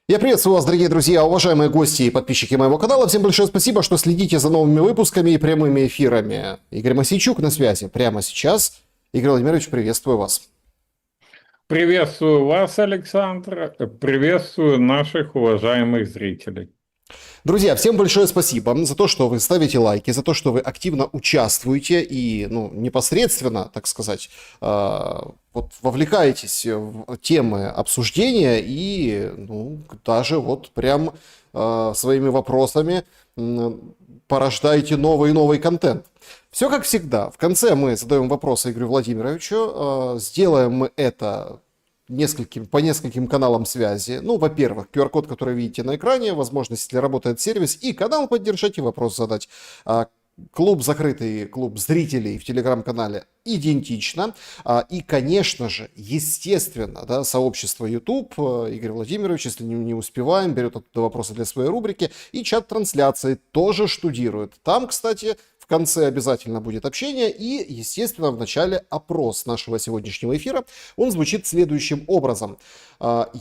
Я приветствую вас, дорогие друзья, уважаемые гости и подписчики моего канала. Всем большое спасибо, что следите за новыми выпусками и прямыми эфирами. Игорь Мосейчук на связи прямо сейчас. Игорь Владимирович, приветствую вас. Приветствую вас, Александр. Приветствую наших уважаемых зрителей. Друзья, всем большое спасибо за то, что вы ставите лайки, за то, что вы активно участвуете и, непосредственно, так сказать, вот вовлекаетесь в темы обсуждения и, даже вот прям своими вопросами порождаете новый и новый контент. Все как всегда. В конце мы задаем вопросы Игорю Владимировичу. Сделаем мы это по нескольким каналам связи. Во-первых, QR-код, который видите на экране, возможность, если работает сервис, и канал поддержать, и вопрос задать. Клуб закрытый, клуб зрителей в телеграм-канале идентично. И, конечно же, естественно, да, сообщество YouTube, Игорь Владимирович, если не успеваем, берет оттуда вопросы для своей рубрики, и чат трансляции тоже штудирует. Там, кстати, в конце обязательно будет общение и, естественно, в начале опрос нашего сегодняшнего эфира. Он звучит следующим образом.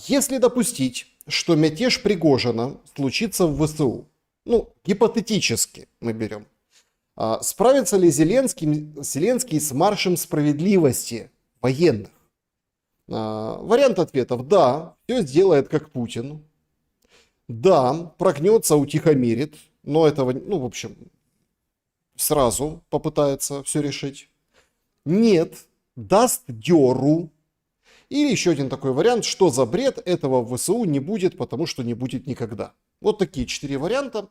Если допустить, что мятеж Пригожина случится в ВСУ, гипотетически мы берем, справится ли Зеленский с маршем справедливости военных? Вариант ответов: да, все сделает как Путин. Да, прогнется, утихомирит, но этого, в общем, сразу попытается все решить. Нет, даст дёру. Или еще один такой вариант: что за бред, этого в ВСУ не будет, потому что не будет никогда. Вот такие 4 варианта.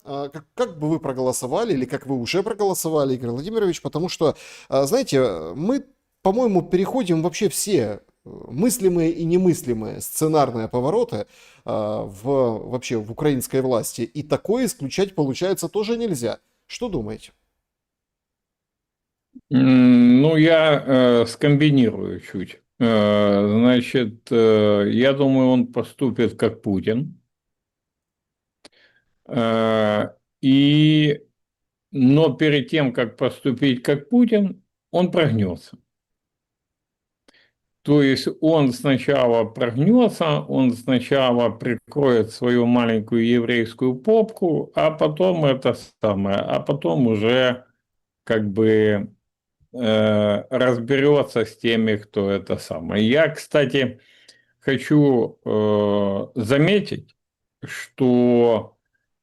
Как бы вы проголосовали, или как вы уже проголосовали, Игорь Владимирович, потому что, знаете, мы, по-моему, переходим вообще все мыслимые и немыслимые сценарные повороты вообще в украинской власти. И такое исключать, получается, тоже нельзя. Что думаете? Я скомбинирую чуть. Значит, я думаю, он поступит как Путин. Но перед тем, как поступить как Путин, он прогнется. То есть он сначала прогнется, он сначала прикроет свою маленькую еврейскую попку, а потом а потом уже как бы разберется с теми, кто это самое. Я, кстати, хочу заметить, что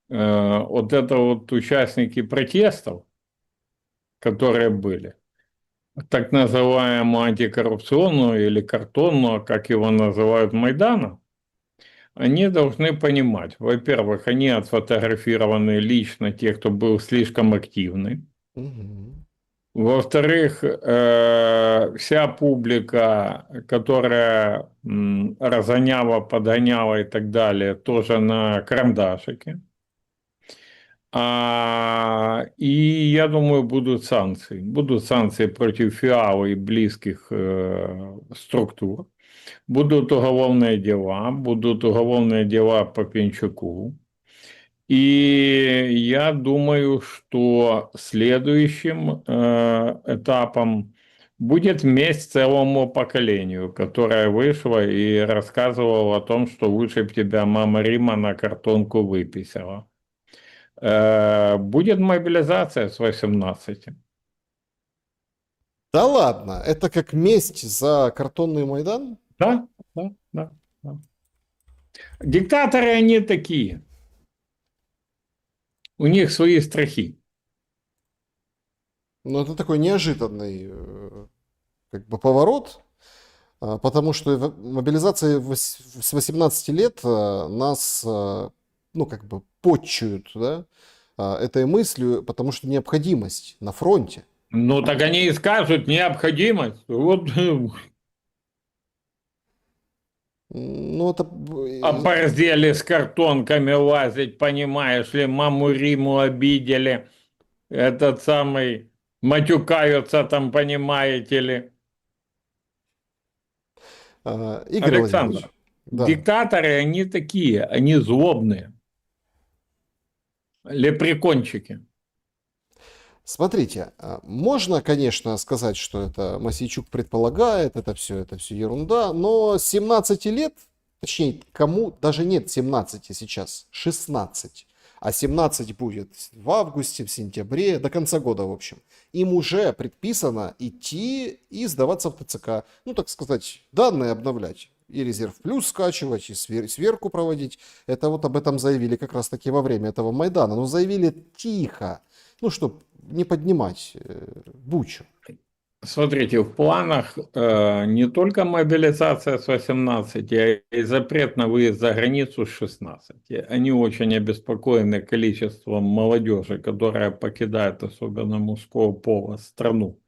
вот это вот участники протестов, которые были, так называемого антикоррупционного или картонного, как его называют, Майдана, они должны понимать, во-первых, они отфотографированы лично, те, кто был слишком активный. Угу. Во-вторых, вся публика, которая разгоняла, подгоняла и так далее, тоже на карандашике. И я думаю, будут санкции. Будут санкции против ФИАО и близких структур. Будут уголовные дела по Пинчуку. И я думаю, что следующим этапом будет месть целому поколению, которое вышло и рассказывало о том, что лучше бы тебя мама Рима на картонку выписала. Будет мобилизация с 18. Да ладно, это как месть за картонный Майдан? Да, да, да, да. Диктаторы они такие. У них свои страхи. Это такой неожиданный поворот, потому что мобилизация с 18 лет нас, подчуют, да, этой мыслью, потому что необходимость на фронте. Ну, так они и скажут необходимость. Вот. Это... А борзели с картонками лазить, понимаешь ли, маму Риму обидели, этот самый, матюкаются там, понимаете ли. Игорь Александр, Владимирович, да. диктаторы, они такие, они злобные, лепрекончики. Смотрите, можно, конечно, сказать, что это Мосейчук предполагает, это все ерунда, но с 17 лет Точнее, кому даже нет 17 сейчас, 16. А 17 будет в августе, в сентябре, до конца года, в общем. Им уже предписано идти и сдаваться в ТЦК. Ну, так сказать, данные обновлять. И резерв плюс скачивать, и сверку проводить. Это вот об этом заявили как раз таки во время этого Майдана. Но заявили тихо. Ну, чтобы не поднимать бучу. Смотрите, в планах не только мобилизация с 18, а и запрет на выезд за границу с 16. Они очень обеспокоены количеством молодежи, которая покидает, особенно мужского пола, страну.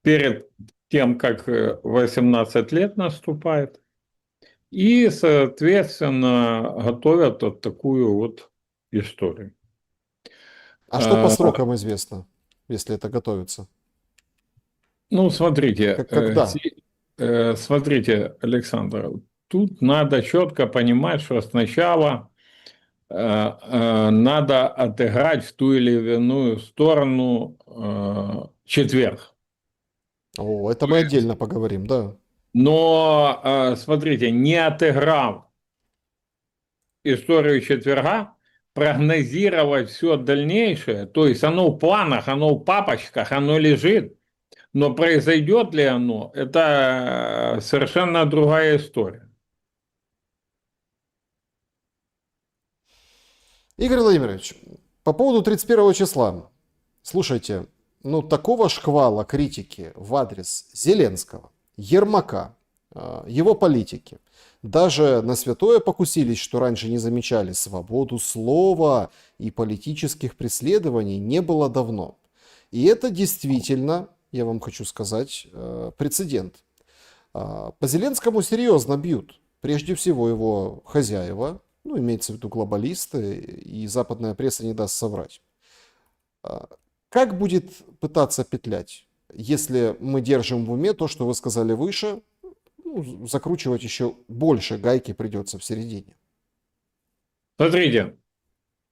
Перед тем, как 18 лет наступает, и, соответственно, готовят вот такую вот историю. А что по срокам известно, если это готовится? Ну, смотрите, Когда? смотрите, Александр, тут надо четко понимать, что сначала надо отыграть в ту или иную сторону четверг. О, это мы отдельно поговорим, да. Но, смотрите, не отыграв историю четверга, прогнозировать все дальнейшее, то есть оно в планах, оно в папочках, оно лежит, но произойдет ли оно, это совершенно другая история. Игорь Владимирович, по поводу 31 числа. Слушайте, ну такого шквала критики в адрес Зеленского, Ермака, его политики, даже на святое покусились, что раньше не замечали, свободу слова и политических преследований не было давно. И это действительно, я вам хочу сказать, прецедент. По Зеленскому серьезно бьют. Прежде всего его хозяева, ну, имеется в виду глобалисты, и западная пресса не даст соврать. Как будет пытаться петлять, если мы держим в уме то, что вы сказали выше, ну, закручивать еще больше гайки придется в середине? Смотрите,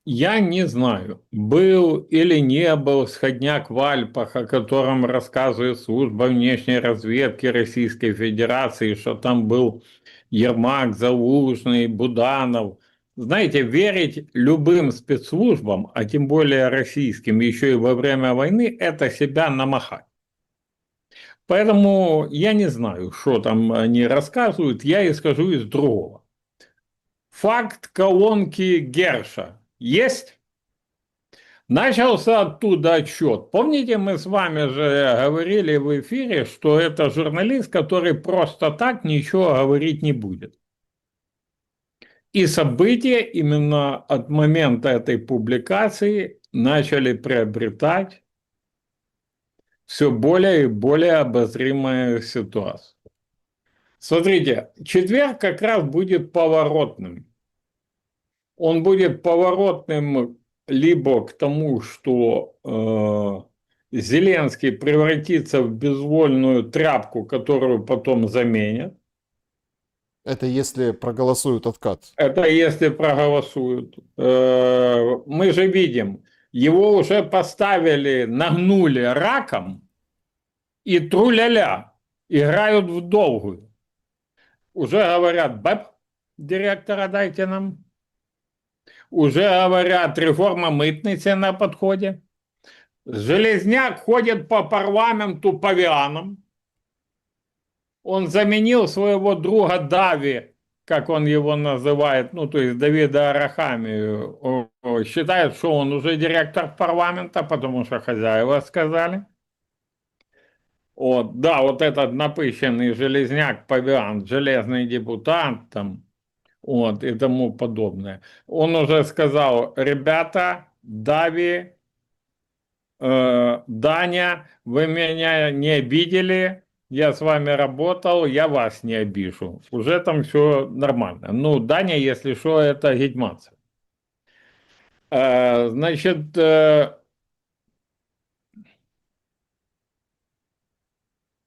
я не знаю, был или не был сходняк в Альпах, о котором рассказывает служба внешней разведки Российской Федерации, что там был Ермак, Залужный, Буданов. Знаете, верить любым спецслужбам, а тем более российским, еще и во время войны, это себя намахать. Поэтому я не знаю, что там они рассказывают, я исхожу из другого. Факт колонки Герша есть? Начался оттуда отчет. Помните, мы с вами же говорили в эфире, что это журналист, который просто так ничего говорить не будет. И события именно от момента этой публикации начали приобретать все более и более обозримую ситуацию. Смотрите, четверг как раз будет поворотным. Он будет поворотным либо к тому, что Зеленский превратится в безвольную тряпку, которую потом заменят. Это если проголосуют откат. Это если проголосуют. Мы же видим, его уже поставили, нагнули раком и тру-ля-ля, играют в долгую. Уже говорят, бэп, директора дайте нам. Уже говорят, реформа мытницы на подходе. Железняк ходит по парламенту павианом. Он заменил своего друга Дави, как он его называет, ну, то есть Давида Арахами. Считает, что он уже директор парламента, потому что хозяева сказали. Вот, да, вот этот напыщенный железняк, павиан, железный депутат там, вот, и тому подобное. Он уже сказал, ребята, Дави, Даня, вы меня не обидели, я с вами работал, я вас не обижу. Уже там все нормально. Ну, Даня, если что, это гетьманцев. Значит,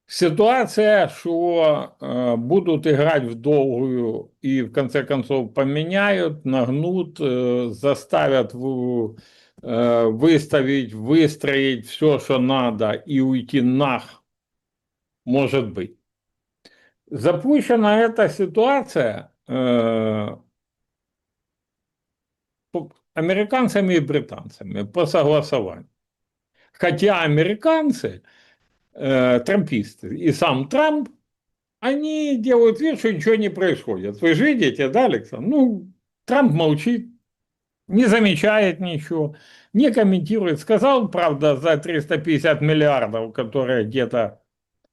ситуация, что будут играть в долгую и в конце концов поменяют, нагнут, заставят выставить, выстроить все, что надо и уйти нах, может быть. Запущена эта ситуация американцами и британцами по согласованию. Хотя американцы, трамписты и сам Трамп, они делают вид, что ничего не происходит. Вы же видите, да, Александр? Ну, Трамп молчит, не замечает ничего, не комментирует. Сказал, правда, за 350 миллиардов, которые где-то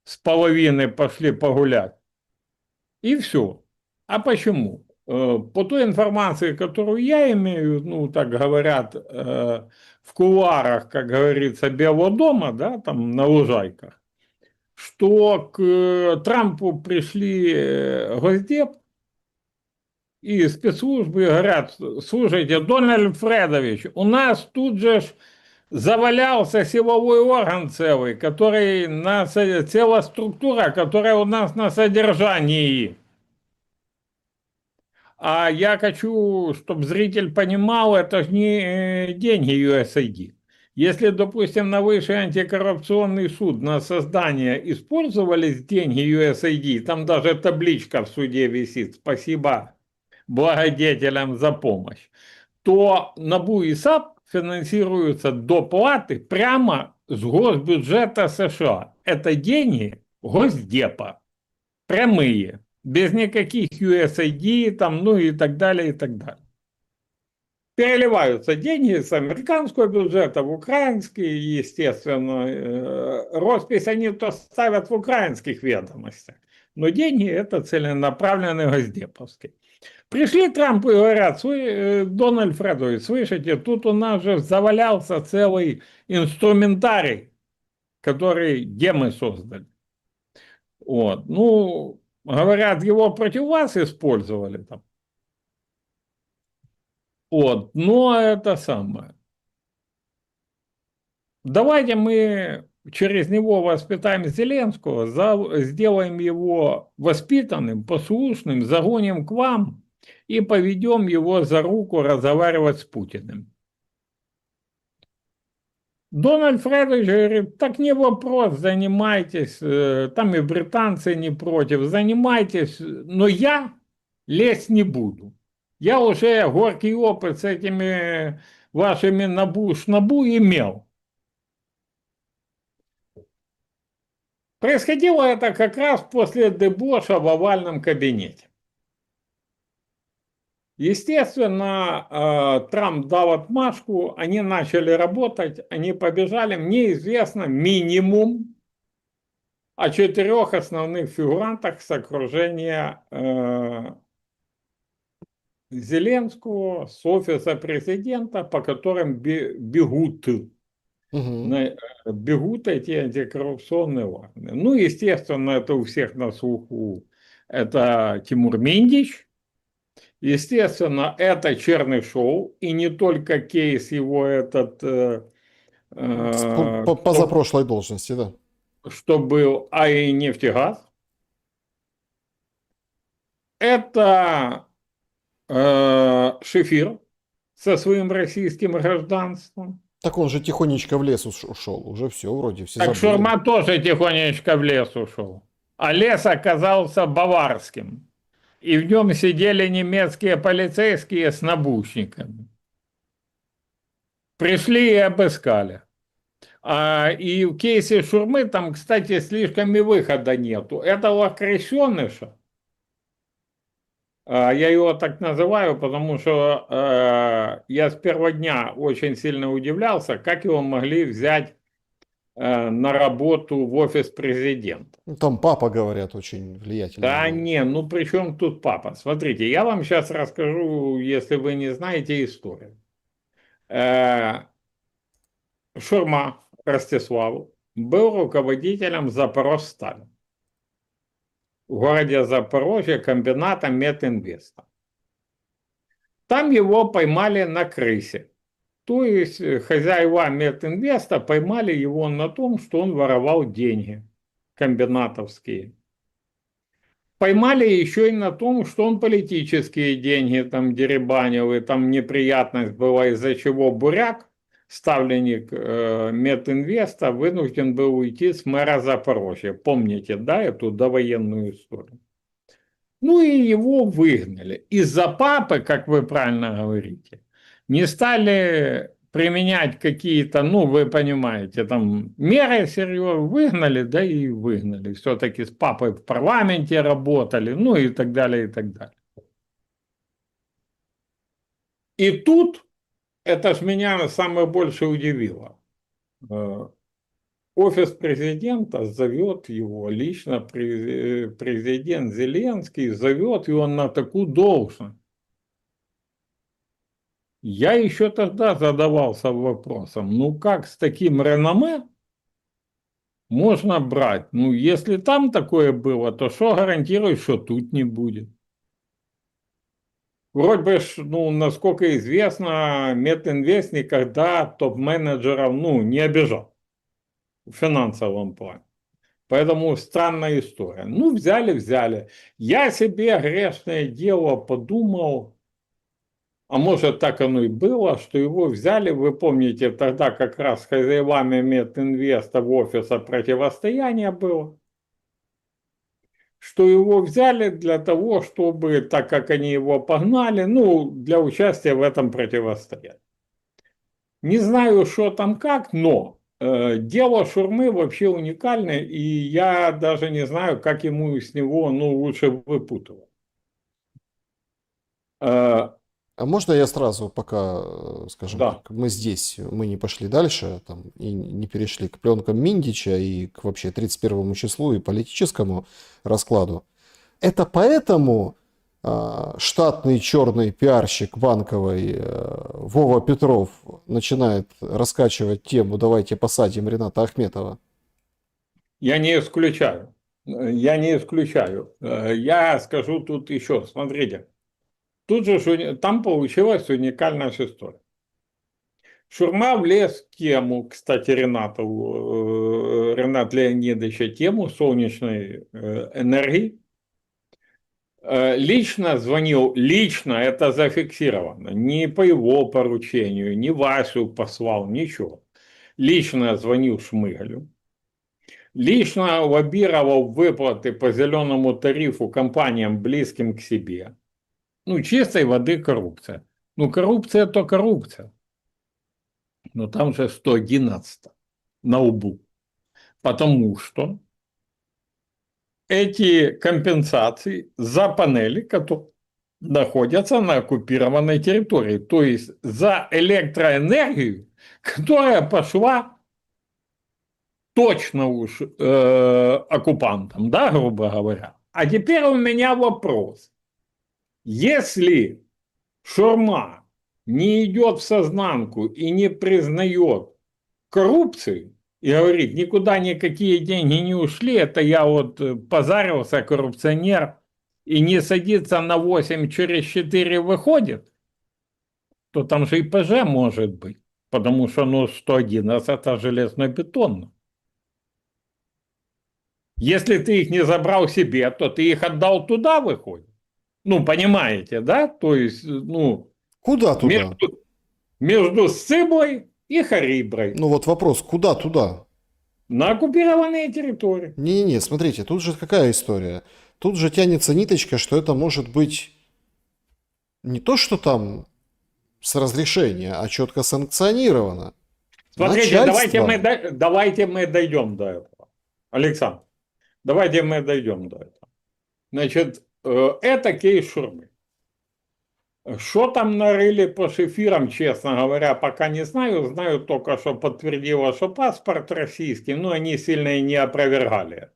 с половины пошли погулять. И все. А почему? По той информации, которую я имею, ну, так говорят, в кулуарах, как говорится, Белого дома, да, там на лужайках, что к Трампу пришли Госдеп и спецслужбы говорят: слушайте, Дональд Фредович, у нас тут же завалялся силовой орган целый, который целая структура, которая у нас на содержании. А я хочу, чтобы зритель понимал, это же не деньги USAID. Если, допустим, на высший антикоррупционный суд на создание использовались деньги USAID, там даже табличка в суде висит: спасибо благодетелям за помощь, то НАБУ и САП финансируются доплаты прямо с госбюджета США. Это деньги Госдепа, прямые, без никаких USAID, там, ну и так далее, и так далее. Переливаются деньги с американского бюджета в украинский, естественно. Роспись они то ставят в украинских ведомостях, но деньги это целенаправленные госдеповские. Пришли Трамп и говорят: Дональд Фредович, слышите, тут у нас же завалялся целый инструментарий, который демы создали. Вот. Ну, говорят, его против вас использовали там. Вот. Но это самое. Давайте мы через него воспитаем Зеленского, сделаем его воспитанным, послушным, загоним к вам и поведем его за руку разговаривать с Путиным. Дональд Фредович говорит: так не вопрос, занимайтесь, там и британцы не против, занимайтесь, но я лезть не буду. Я уже горький опыт с этими вашими НАБУ имел. Происходило это как раз после дебоша в овальном кабинете. Естественно, Трамп дал отмашку, они начали работать, они побежали. Мне известно минимум о 4 основных фигурантах с окружения Зеленского, с офиса президента, по которым бегут. Угу. Бегут эти антикоррупционные органы. Ну, естественно, это у всех на слуху. Это Тимур Миндич. Естественно, это Чернышов, и не только кейс его этот... Позапрошлой должности, да. что был, а и нефтегаз. Это Шефир со своим российским гражданством. Так он же тихонечко в лес ушел, уже все, вроде все Так забыли. Шурма тоже тихонечко в лес ушел. А лес оказался баварским. И в нем сидели немецкие полицейские с набушниками. Пришли и обыскали. И в кейсе Шурмы там, кстати, слишком и выхода нету. Этого крещеныша, я его так называю, потому что я с первого дня очень сильно удивлялся, как его могли взять на работу в офис президента. Ну, там папа, говорят, очень влиятельный. Да был. не, ну при чем тут папа? Смотрите, я вам сейчас расскажу, если вы не знаете историю. Шурма Ростислав был руководителем Запорожстали в городе Запорожье, комбината Метинвеста. Там его поймали на крысе. То есть хозяева Метинвеста поймали его на том, что он воровал деньги комбинатовские. Поймали еще и на том, что он политические деньги там деребанил, и там неприятность была, из-за чего Буряк, ставленник Метинвеста, вынужден был уйти с мэра Запорожья. Помните, да, эту довоенную историю? Ну и его выгнали. Из-за папы, как вы правильно говорите, не стали применять какие-то, ну, вы понимаете, там меры серьезно выгнали, да и выгнали. Все-таки с папой в парламенте работали, ну и так далее, и так далее. И тут, это ж меня самое больше удивило. Офис президента зовет его, лично президент Зеленский зовет его на такую должность. Я еще тогда задавался вопросом, ну как с таким реноме можно брать? Ну, если там такое было, то что гарантирует, что тут не будет? Вроде бы, ну, насколько известно, Метинвест никогда топ-менеджеров, ну, не обижал в финансовом плане. Поэтому странная история. Ну, взяли. Я себе грешное дело подумал, а может так оно и было, что его взяли, вы помните, тогда как раз хозяевами Метинвеста в офиса противостояние было, что его взяли для того, чтобы, так как они его погнали, ну, для участия в этом противостоянии. Не знаю, что там как, но дело Шурмы вообще уникальное, и я даже не знаю, как ему с него, ну, лучше выпутывать. Э, А можно я сразу, пока, скажем так, да. мы здесь, мы не пошли дальше, там, и не перешли к пленкам Миндича и к вообще 31 числу и политическому раскладу. Это поэтому штатный черный пиарщик банковый Вова Петров начинает раскачивать тему «Давайте посадим Рената Ахметова». Я не исключаю. Я не исключаю. Я скажу тут еще, смотрите. Тут же там получилась уникальная история. Шурма влез в тему, кстати, Ренат Леонидовича, тему солнечной энергии. Лично звонил, лично это зафиксировано, не по его поручению, не Васю послал, ничего. Лично звонил Шмыгалю. Лично лоббировал выплаты по зеленому тарифу компаниям, близким к себе. Ну, чистой воды коррупция. Ну, коррупция то коррупция. Но там же 111 на лбу. Потому что эти компенсации за панели, которые находятся на оккупированной территории. То есть за электроэнергию, которая пошла точно уж оккупантам, да, грубо говоря. А теперь у меня вопрос. Если Шурма не идет в сознанку и не признает коррупцию, и говорит, никуда никакие деньги не ушли, это я вот позарился, коррупционер, и не садится на 8 через 4 выходит, то там же и ПЖ может быть, потому что ну 111 это железно-бетонно. Если ты их не забрал себе, то ты их отдал туда, выходит. Ну, понимаете, да? То есть, ну, Куда туда? между Сцыблой и Хариброй Ну вот вопрос, куда туда? на оккупированные территории. Не-не-не, смотрите, тут же какая история? Тут же тянется ниточка, что это может быть не то, что там с разрешения, а четко санкционировано. Смотрите, Начальством. давайте мы дойдем до этого. Александр, давайте мы дойдем до этого. Значит, это кейс Шурмы. Что там нарыли по шифирам, честно говоря, пока не знаю. Знаю только, что подтвердило, что паспорт российский, но они сильно и не опровергали.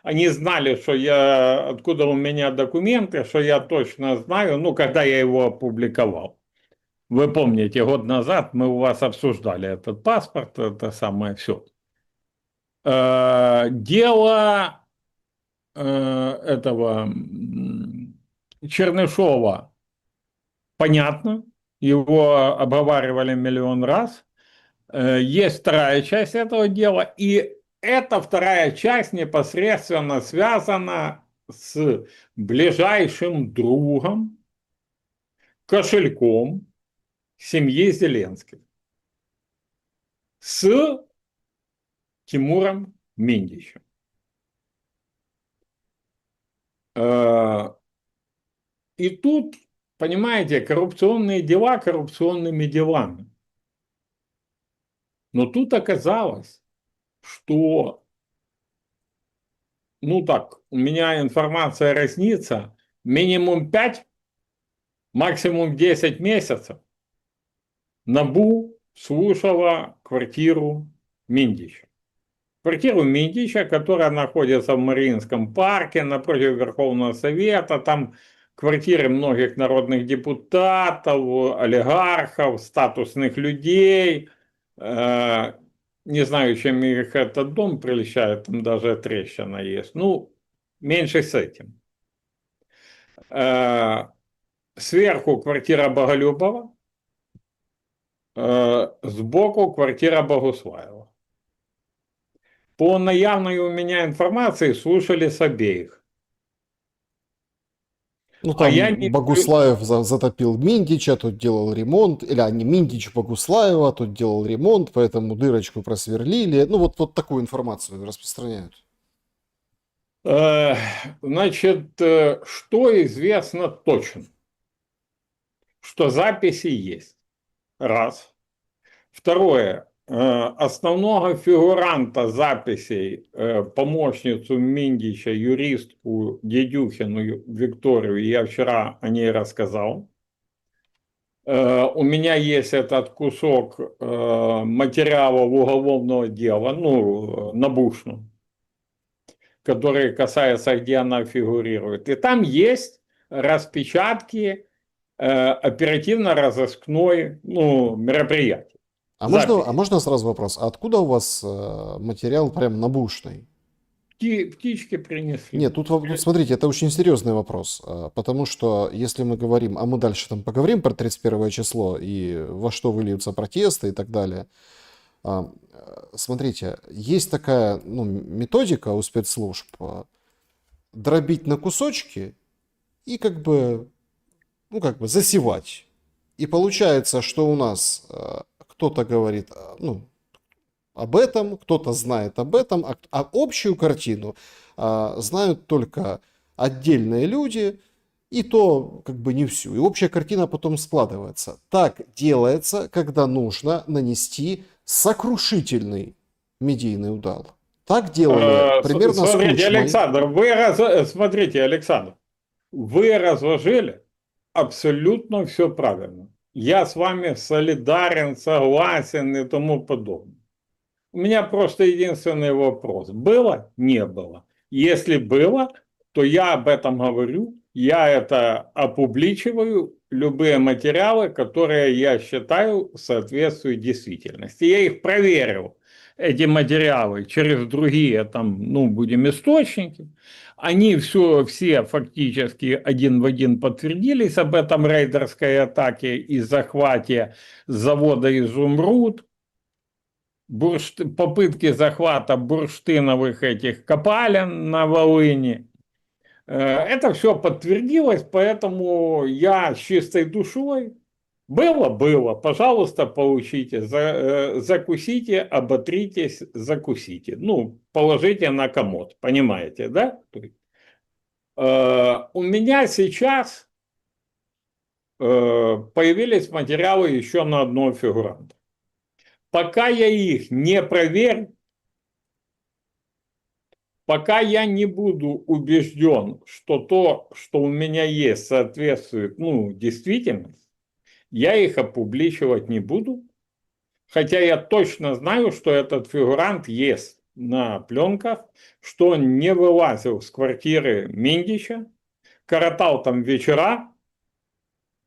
Они знали, что я, откуда у меня документы, что я точно знаю, ну, когда я его опубликовал. Вы помните, год назад мы у вас обсуждали этот паспорт, это самое все. Дело этого Чернышова понятно, его обговаривали миллион раз. Есть вторая часть этого дела, и эта вторая часть непосредственно связана с ближайшим другом, кошельком семьи Зеленских, с Тимуром Миндичем. И тут, понимаете, коррупционные дела коррупционными делами. Но тут оказалось, что, ну так, у меня информация разнится, минимум 5, максимум 10 месяцев НАБУ слушала квартиру Миндича. Квартиру Миндича, которая находится в Мариинском парке, напротив Верховного Совета, там квартиры многих народных депутатов, олигархов, статусных людей. Не знаю, чем их этот дом прельщает, там даже трещина есть. Ну, меньше с этим. Сверху квартира Боголюбова, сбоку квартира Богуслаева. По наявной у меня информации слушали с обеих. Ну, А я там не... Богуслаев затопил Миндича, тут делал ремонт, или они Миндич Богуслаева, тут делал ремонт, поэтому дырочку просверлили. Ну, вот такую информацию распространяют. Значит, что известно точно? Что записи есть. Раз. Второе. Основного фигуранта записей, помощницу Миндича, юристку Дедюхину Викторию, я вчера о ней рассказал. У меня есть этот кусок материала уголовного дела, ну, набушного, который касается, где она фигурирует. И там есть распечатки оперативно-розыскной, ну, мероприятия. А Запись. можно сразу вопрос? А откуда у вас материал прям набушный? Птички принесли. Нет, тут смотрите, это очень серьезный вопрос, потому что если мы говорим, а мы дальше там поговорим про 31 число и во что выльются протесты и так далее. Смотрите, есть такая ну, методика у спецслужб дробить на кусочки и ну, как бы засевать. И получается, что у нас кто-то говорит, ну, об этом, кто-то знает об этом, а общую картину знают только отдельные люди, и то как бы не всю. И общая картина потом складывается. Так делается, когда нужно нанести сокрушительный медийный удар. Так делали примерно с Смотрите, Кучмой. Александр, смотрите, Александр, вы разложили абсолютно все правильно. Я с вами солидарен, согласен и тому подобное. У меня просто единственный вопрос. Было? Не было. Если было, то я об этом говорю, я это опубличиваю, любые материалы, которые я считаю соответствуют действительности. Я их проверил, эти материалы, через другие, там, ну, будем источники. Они все фактически один в один подтвердились об этом рейдерской атаке и захвате завода «Изумруд», попытки захвата бурштиновых этих копалин на Волыни. Это все подтвердилось, поэтому я с чистой душой. Было, пожалуйста, получите, закусите, оботритесь, закусите. Ну, положите на комод, понимаете, да? У меня сейчас появились материалы еще на одного фигуранта. Пока я их не проверю, пока я не буду убежден, что то, что у меня есть, соответствует, ну, действительности, я их опубличивать не буду. Хотя я точно знаю, что этот фигурант есть на пленках, что он не вылазил с квартиры Миндича, коротал там вечера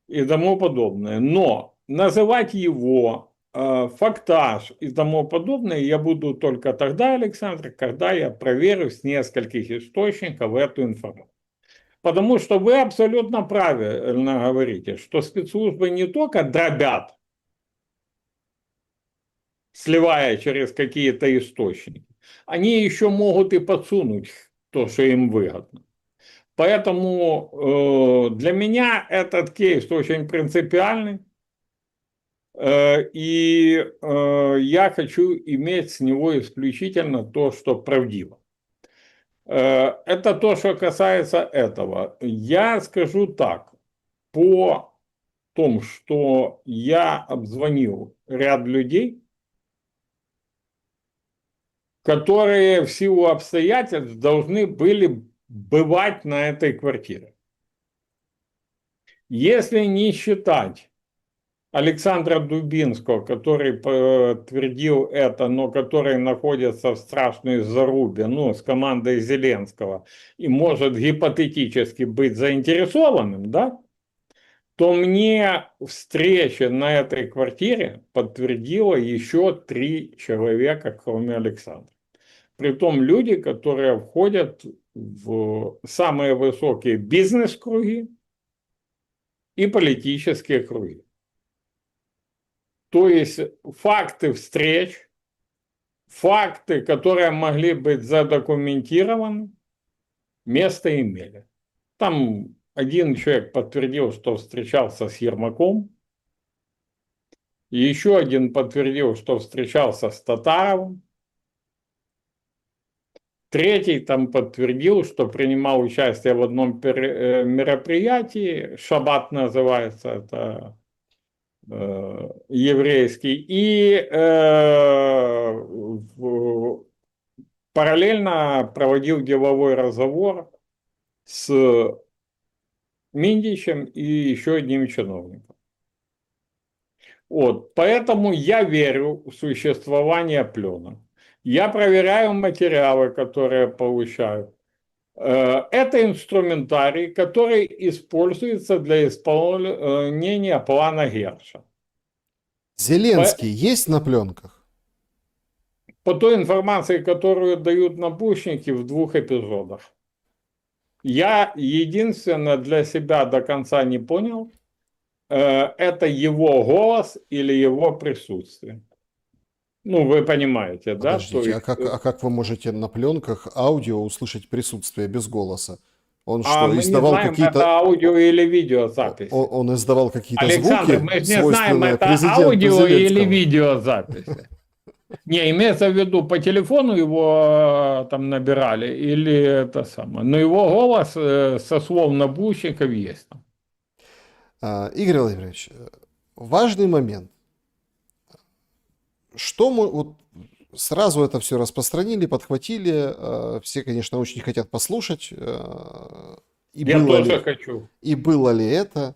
и тому подобное. Но называть его фактаж и тому подобное я буду только тогда, Александр, когда я проверю с нескольких источников эту информацию. Потому что вы абсолютно правильно говорите, что спецслужбы не только дробят, сливая через какие-то источники, они еще могут и подсунуть то, что им выгодно. Поэтому для меня этот кейс очень принципиальный. И я хочу иметь с него исключительно то, что правдиво. Это то, что касается этого. Я скажу так. по том, что я обзвонил ряд людей, которые в силу обстоятельств должны были бывать на этой квартире. Если не считать Александра Дубинского, который подтвердил это, но который находится в страшной зарубе, ну, с командой Зеленского, и может гипотетически быть заинтересованным, да, то мне встреча на этой квартире подтвердила еще 3 человека, кроме Александра. Притом люди, которые входят в самые высокие бизнес-круги и политические круги. То есть факты встреч, факты, которые могли быть задокументированы, место имели. Там один человек подтвердил, что встречался с Ермаком, и еще один подтвердил, что встречался с Татаровым. Третий там подтвердил, что принимал участие в одном мероприятии, шаббат называется, это еврейский, и параллельно проводил деловой разговор с Миндичем и еще одним чиновником. Вот, поэтому я верю в существование пленок. Я проверяю материалы, которые получаю. Это инструментарий, который используется для исполнения плана Герша. Зеленский есть на пленках? По той информации, которую дают научники в 2 эпизодах. Я единственное для себя до конца не понял, это его голос или его присутствие. Ну, вы понимаете, да? Подождите, а как вы можете на пленках аудио услышать присутствие без голоса? Он что, мы не издавал знаем, какие-то... это аудио или видеозапись. Он издавал какие-то Александр, звуки, мы же не знаем, свойственные это президенту аудио или Зеленскому? видеозаписи. Не, имеется в виду, по телефону его там набирали или это самое. Но его голос со слов набущиков есть там. Игорь Владимирович, важный момент. Что мы вот сразу это все распространили, подхватили, все, конечно, очень хотят послушать. И Я было тоже ли, хочу. и было ли это?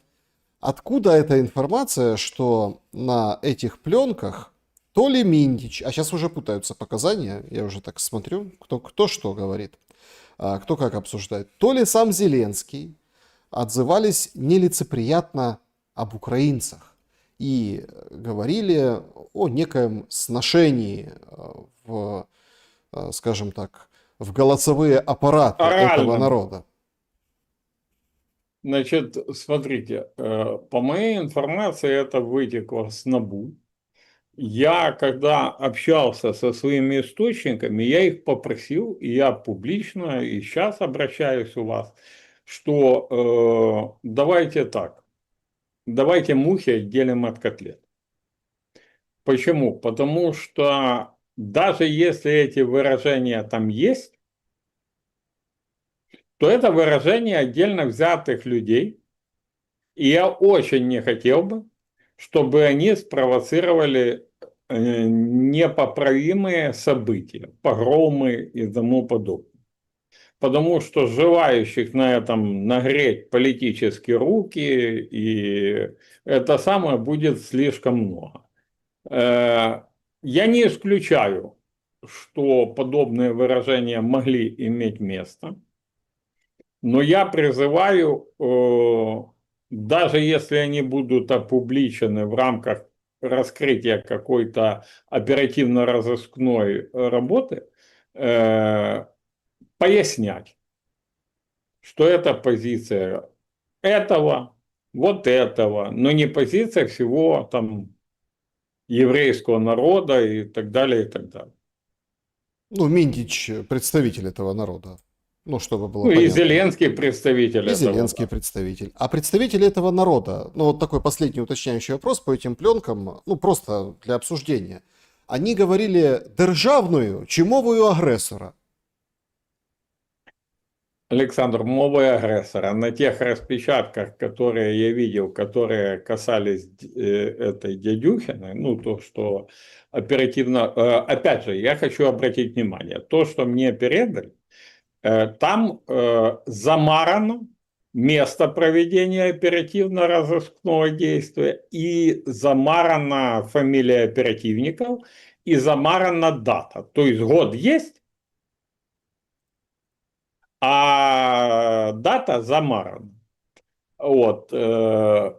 Откуда эта информация, что на этих пленках то ли Миндич, а сейчас уже путаются показания, я уже так смотрю, кто что говорит, кто как обсуждает, то ли сам Зеленский отзывались нелицеприятно об украинцах и говорили о некоем сношении в, скажем так, в голосовые аппараты этого Оральном. народа. Значит, смотрите, по моей информации это вытекло с НАБУ. Я, когда общался со своими источниками, я их попросил, и я публично, и сейчас обращаюсь у вас, что давайте так, давайте мухи отделим от котлет. Почему? Потому что даже если эти выражения там есть, то это выражение отдельно взятых людей, и я очень не хотел бы, чтобы они спровоцировали непоправимые события, погромы и тому подобное. Потому что желающих на этом нагреть политически руки, и это самое будет слишком много. Я не исключаю, что подобные выражения могли иметь место, но я призываю, даже если они будут опубличены в рамках раскрытия какой-то оперативно-розыскной работы, пояснять, что это позиция этого, вот этого, но не позиция всего там еврейского народа и так далее, и так далее. Ну, Миндич представитель этого народа. Ну, чтобы было Ну, и понятно. Зеленский представитель И этого. Зеленский представитель. А представители этого народа, ну вот такой последний уточняющий вопрос по этим пленкам, ну просто для обсуждения. Они говорили державную чи мовою агресора? Александр, мовы агрессора. На тех распечатках, которые я видел, которые касались этой дядюхиной, ну, то, что оперативно... Опять же, я хочу обратить внимание, то, что мне передали, там замарано место проведения оперативно-розыскного действия, и замарана фамилия оперативников, и замарана дата. То есть год есть, а дата замарана. Вот. Там,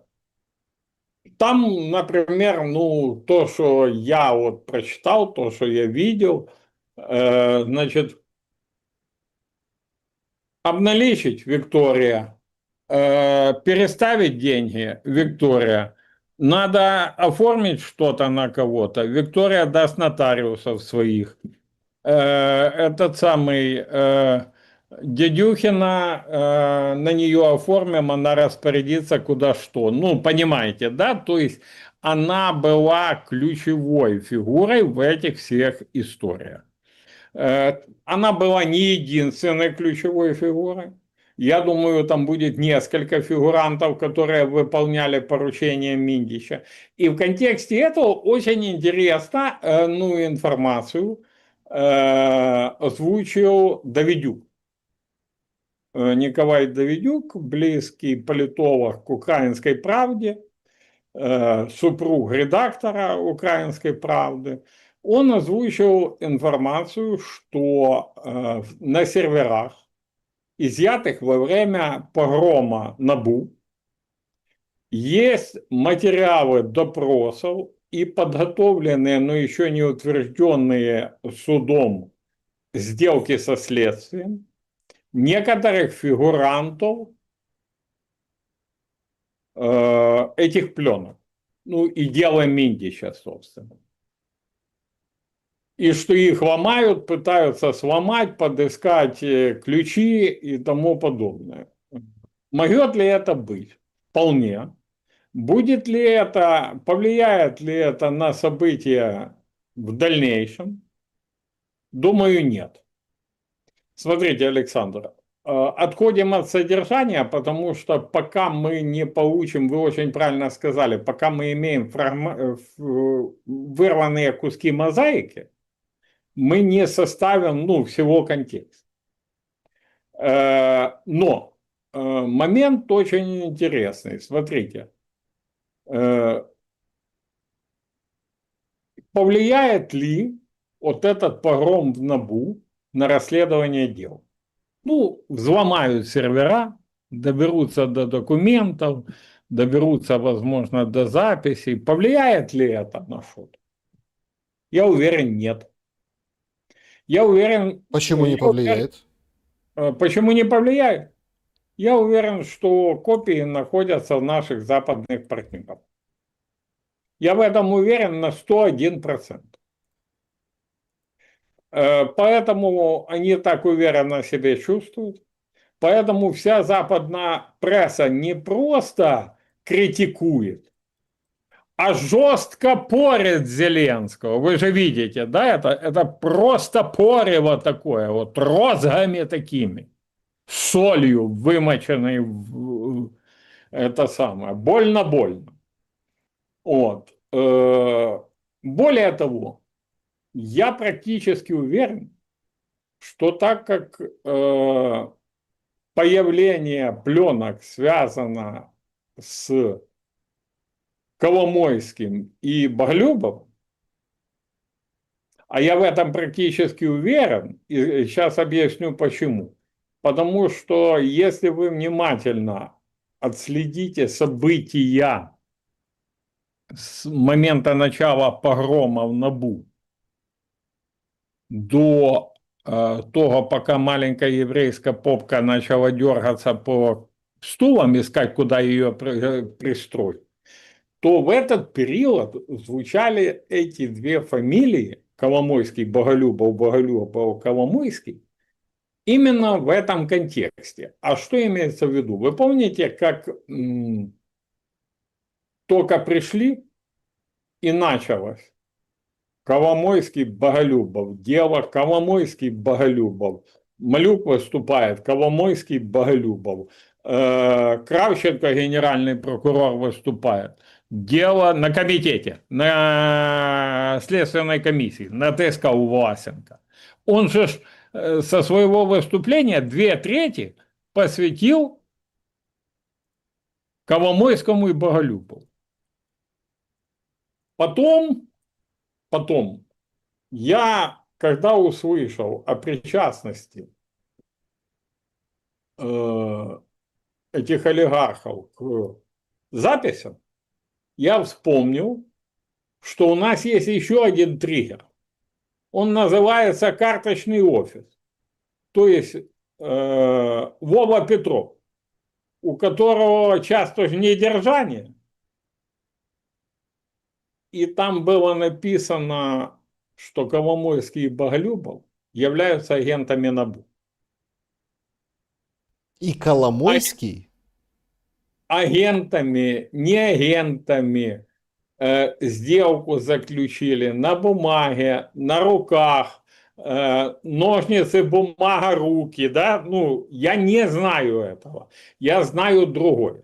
например, ну, то, что я вот прочитал, то, что я видел, значит, обналичить Виктория, переставить деньги Виктория, надо оформить что-то на кого-то, Виктория даст нотариусов своих. Этот самый Дядюхина, на нее оформим, она распорядится куда что. Ну, понимаете, да? То есть она была ключевой фигурой в этих всех историях. Она была не единственной ключевой фигурой. Я думаю, там будет несколько фигурантов, которые выполняли поручения Миндича. И в контексте этого очень интересно, ну, информацию озвучил Давидюк. Николай Давидюк, близкий политолог к «Украинской правде», супруг редактора «Украинской правды», он озвучил информацию, что на серверах, изъятых во время погрома НАБУ, есть материалы допросов и подготовленные, но еще не утвержденные судом сделки со следствием некоторых фигурантов этих пленок. Ну и дело Миндича, собственно. И что их ломают, пытаются сломать, подыскать ключи и тому подобное. Может ли это быть? Вполне. Будет ли это, повлияет ли это на события в дальнейшем? Думаю, нет. Смотрите, Александр, отходим от содержания, потому что пока мы не получим, вы очень правильно сказали, пока мы имеем вырванные куски мозаики, мы не составим, ну, всего контекста. Но момент очень интересный. Смотрите, повлияет ли вот этот погром в НАБУ на расследование дел? Ну, взломают сервера, доберутся до документов, доберутся, возможно, до записей. Повлияет ли это на что-то? Я уверен, нет. Я уверен, Почему не повлияет? почему не повлияет? Я уверен, что копии находятся в наших западных партнерах. Я в этом уверен на 101%. Поэтому они так уверенно себя чувствуют. Поэтому вся западная пресса не просто критикует, а жестко порит Зеленского. Вы же видите, да, это просто порево такое, вот розгами такими, солью вымоченной в это самое, больно-больно. Вот. Более того, я практически уверен, что так как появление пленок связано с Коломойским и Боголюбовым, а я в этом практически уверен, и сейчас объясню почему. Потому что если вы внимательно отследите события с момента начала погрома в НАБУ до того, пока маленькая еврейская попка начала дергаться по стулам, искать, куда ее пристроить, то в этот период звучали эти две фамилии, Коломойский, Боголюбов, Боголюбов, Коломойский, именно в этом контексте. А что имеется в виду? Вы помните, как только пришли и началось Коломойский, Боголюбов, дело Коломойский, Боголюбов, Малюк выступает, Коломойский, Боголюбов, Кравченко, генеральный прокурор, выступает. Дело на комитете, на следственной комиссии, на ТСК у Власенко. Он же со своего выступления 2/3 посвятил Коломойскому и Боголюбову. Потом я, когда услышал о причастности этих олигархов к записям, я вспомнил, что у нас есть еще один триггер. Он называется карточный офис. То есть Вова Петров, у которого часто же недержание. И там было написано, что Коломойский и Боголюбов являются агентами НАБУ. И Коломойский? Агентами, не агентами, сделку заключили на бумаге, на руках, ножницы, бумага, руки, да, ну, я не знаю этого, я знаю другое.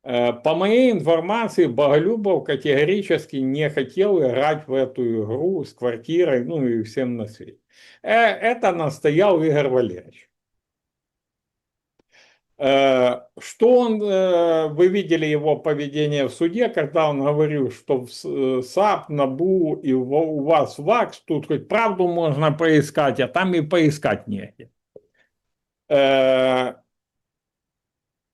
По моей информации, Боголюбов категорически не хотел играть в эту игру с квартирой, ну и всем на свете. Это настоял Игорь Валерьевич. Что он, вы видели его поведение в суде, когда он говорил, что в САП, НАБУ и у вас ВАКС, тут хоть правду можно поискать, а там и поискать негде.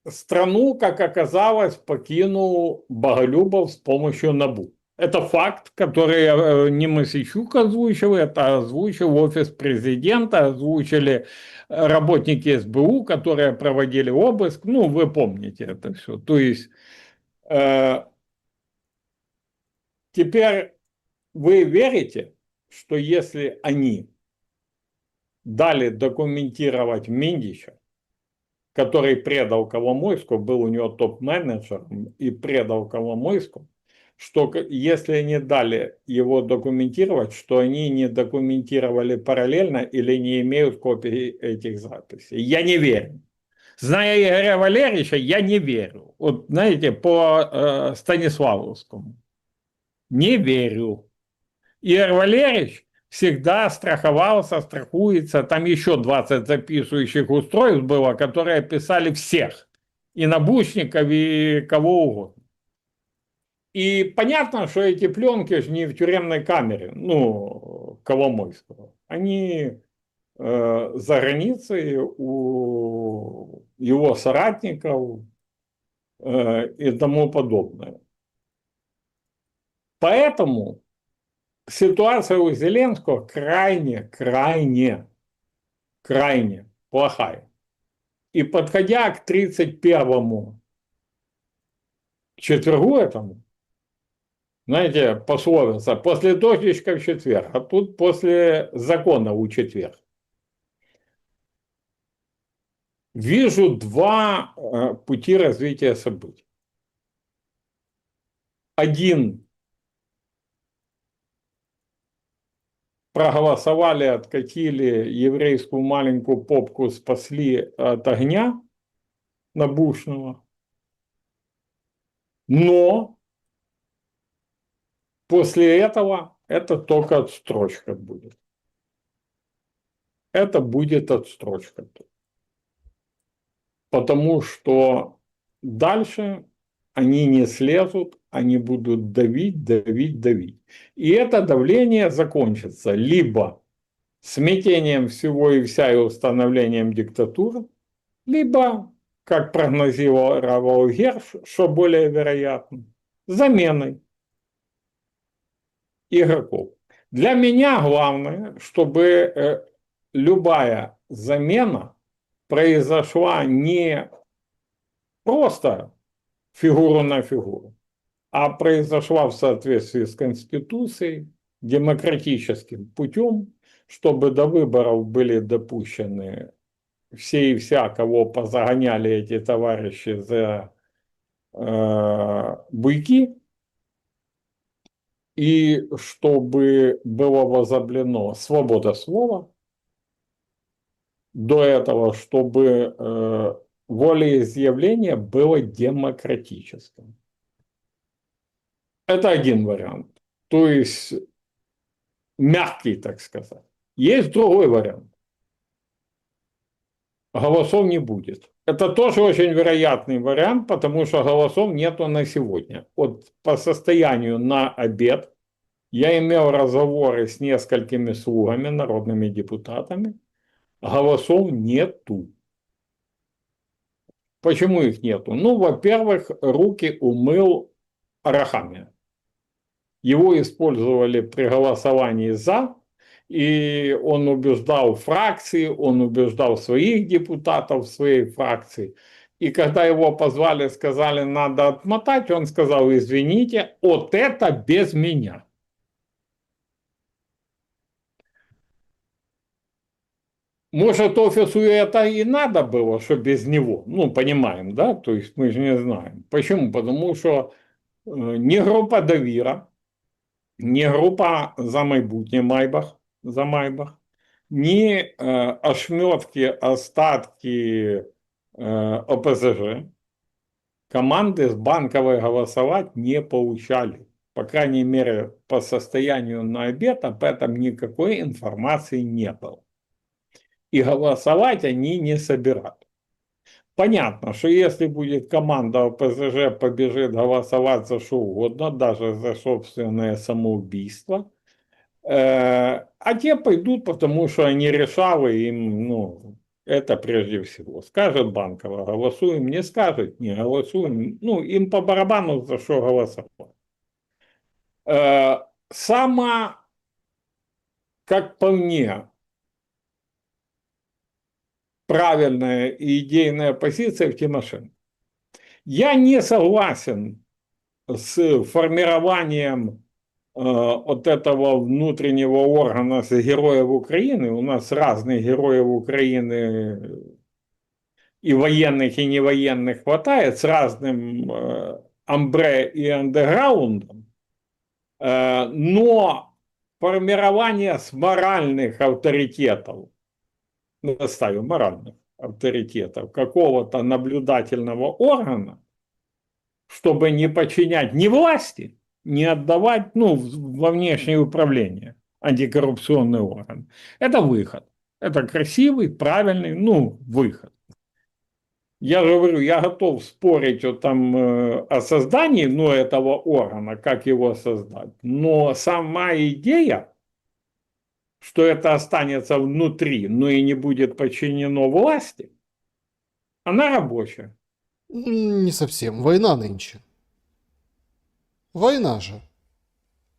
Страну, как оказалось, покинул Боголюбов с помощью НАБУ. Это факт, который не Мосичук озвучил, это озвучил офис президента, озвучили работники СБУ, которые проводили обыск. Ну, вы помните это все. То есть теперь вы верите, что если они дали документировать Миндича, который предал Коломойску, был у него топ-менеджером и предал Коломойску, что если они дали его документировать, что они не документировали параллельно или не имеют копий этих записей. Я не верю. Зная Игоря Валерьевича, я не верю. Вот, знаете, по Станиславовскому. Не верю. Игорь Валерьевич всегда страховался, страхуется. Там еще 20 записывающих устройств было, которые писали всех. И набушников, и кого угодно. И понятно, что эти пленки же не в тюремной камере, ну, Коломойского. Они за границей у его соратников и тому подобное. Поэтому ситуация у Зеленского крайне плохая. И подходя к 31-му четвергу этому, знаете, пословица, после дождичка в четверг, а тут после закона у четверг. Вижу два пути развития событий. Один: проголосовали, откатили еврейскую маленькую попку, спасли от огня набушного. Но после этого это только отстрочка будет. Это будет отстрочка. Потому что дальше они не слезут, они будут давить. И это давление закончится либо смятением всего и вся и установлением диктатуры, либо, как прогнозировал Герш, что более вероятно, заменой игроков. Для меня главное, чтобы любая замена произошла не просто фигуру на фигуру, а произошла в соответствии с Конституцией, демократическим путем, чтобы до выборов были допущены все и вся, кого позагоняли эти товарищи за буйки, и чтобы была возобновлена свобода слова, до этого, чтобы волеизъявление было демократическим. Это один вариант. То есть мягкий, так сказать. Есть другой вариант. Голосов не будет. Это тоже очень вероятный вариант, потому что голосов нету на сегодня. Вот по состоянию на обед я имел разговоры с несколькими слугами, народными депутатами. Голосов нету. Почему их нету? Ну, во-первых, руки умыл Арахамия. Его использовали при голосовании «за», и он убеждал фракции, он убеждал своих депутатов в своей фракции. И когда его позвали, сказали, надо отмотать, он сказал, извините, вот это без меня. Может, офису это и надо было, что без него. Ну, понимаем, да? То есть мы же не знаем. Почему? Потому что не группа довіра, не група за майбутнє Майбах, за Майбах, не ошметки, остатки ОПЗЖ команды с банковой голосовать не получали. По крайней мере, по состоянию на обед об этом никакой информации не было. И голосовать они не собирают. Понятно, что если будет команда ОПЗЖ побежит голосовать за что угодно, даже за собственное самоубийство, а те пойдут, потому что они решали, им, ну, это прежде всего. Скажет Банкова, голосуем, не скажет, не голосуем. Ну, им по барабану за что голосовать. Сама, как по мне, правильная и идейная позиция в Тимошенко. Я не согласен с формированием вот этого внутреннего органа с героев Украины. У нас разных героев Украины и военных, и невоенных хватает, с разным амбре и андеграундом. Но формирование с моральных авторитетов, ставим моральных авторитетов, какого-то наблюдательного органа, чтобы не подчинять ни власти, не отдавать, ну, во внешнее управление, антикоррупционный орган. Это выход. Это красивый, правильный, ну, выход. Я же говорю, я готов спорить о создании, ну, этого органа, как его создать. Но сама идея, что это останется внутри, но и не будет подчинено власти, она рабочая. Не совсем. Война нынче. Война же.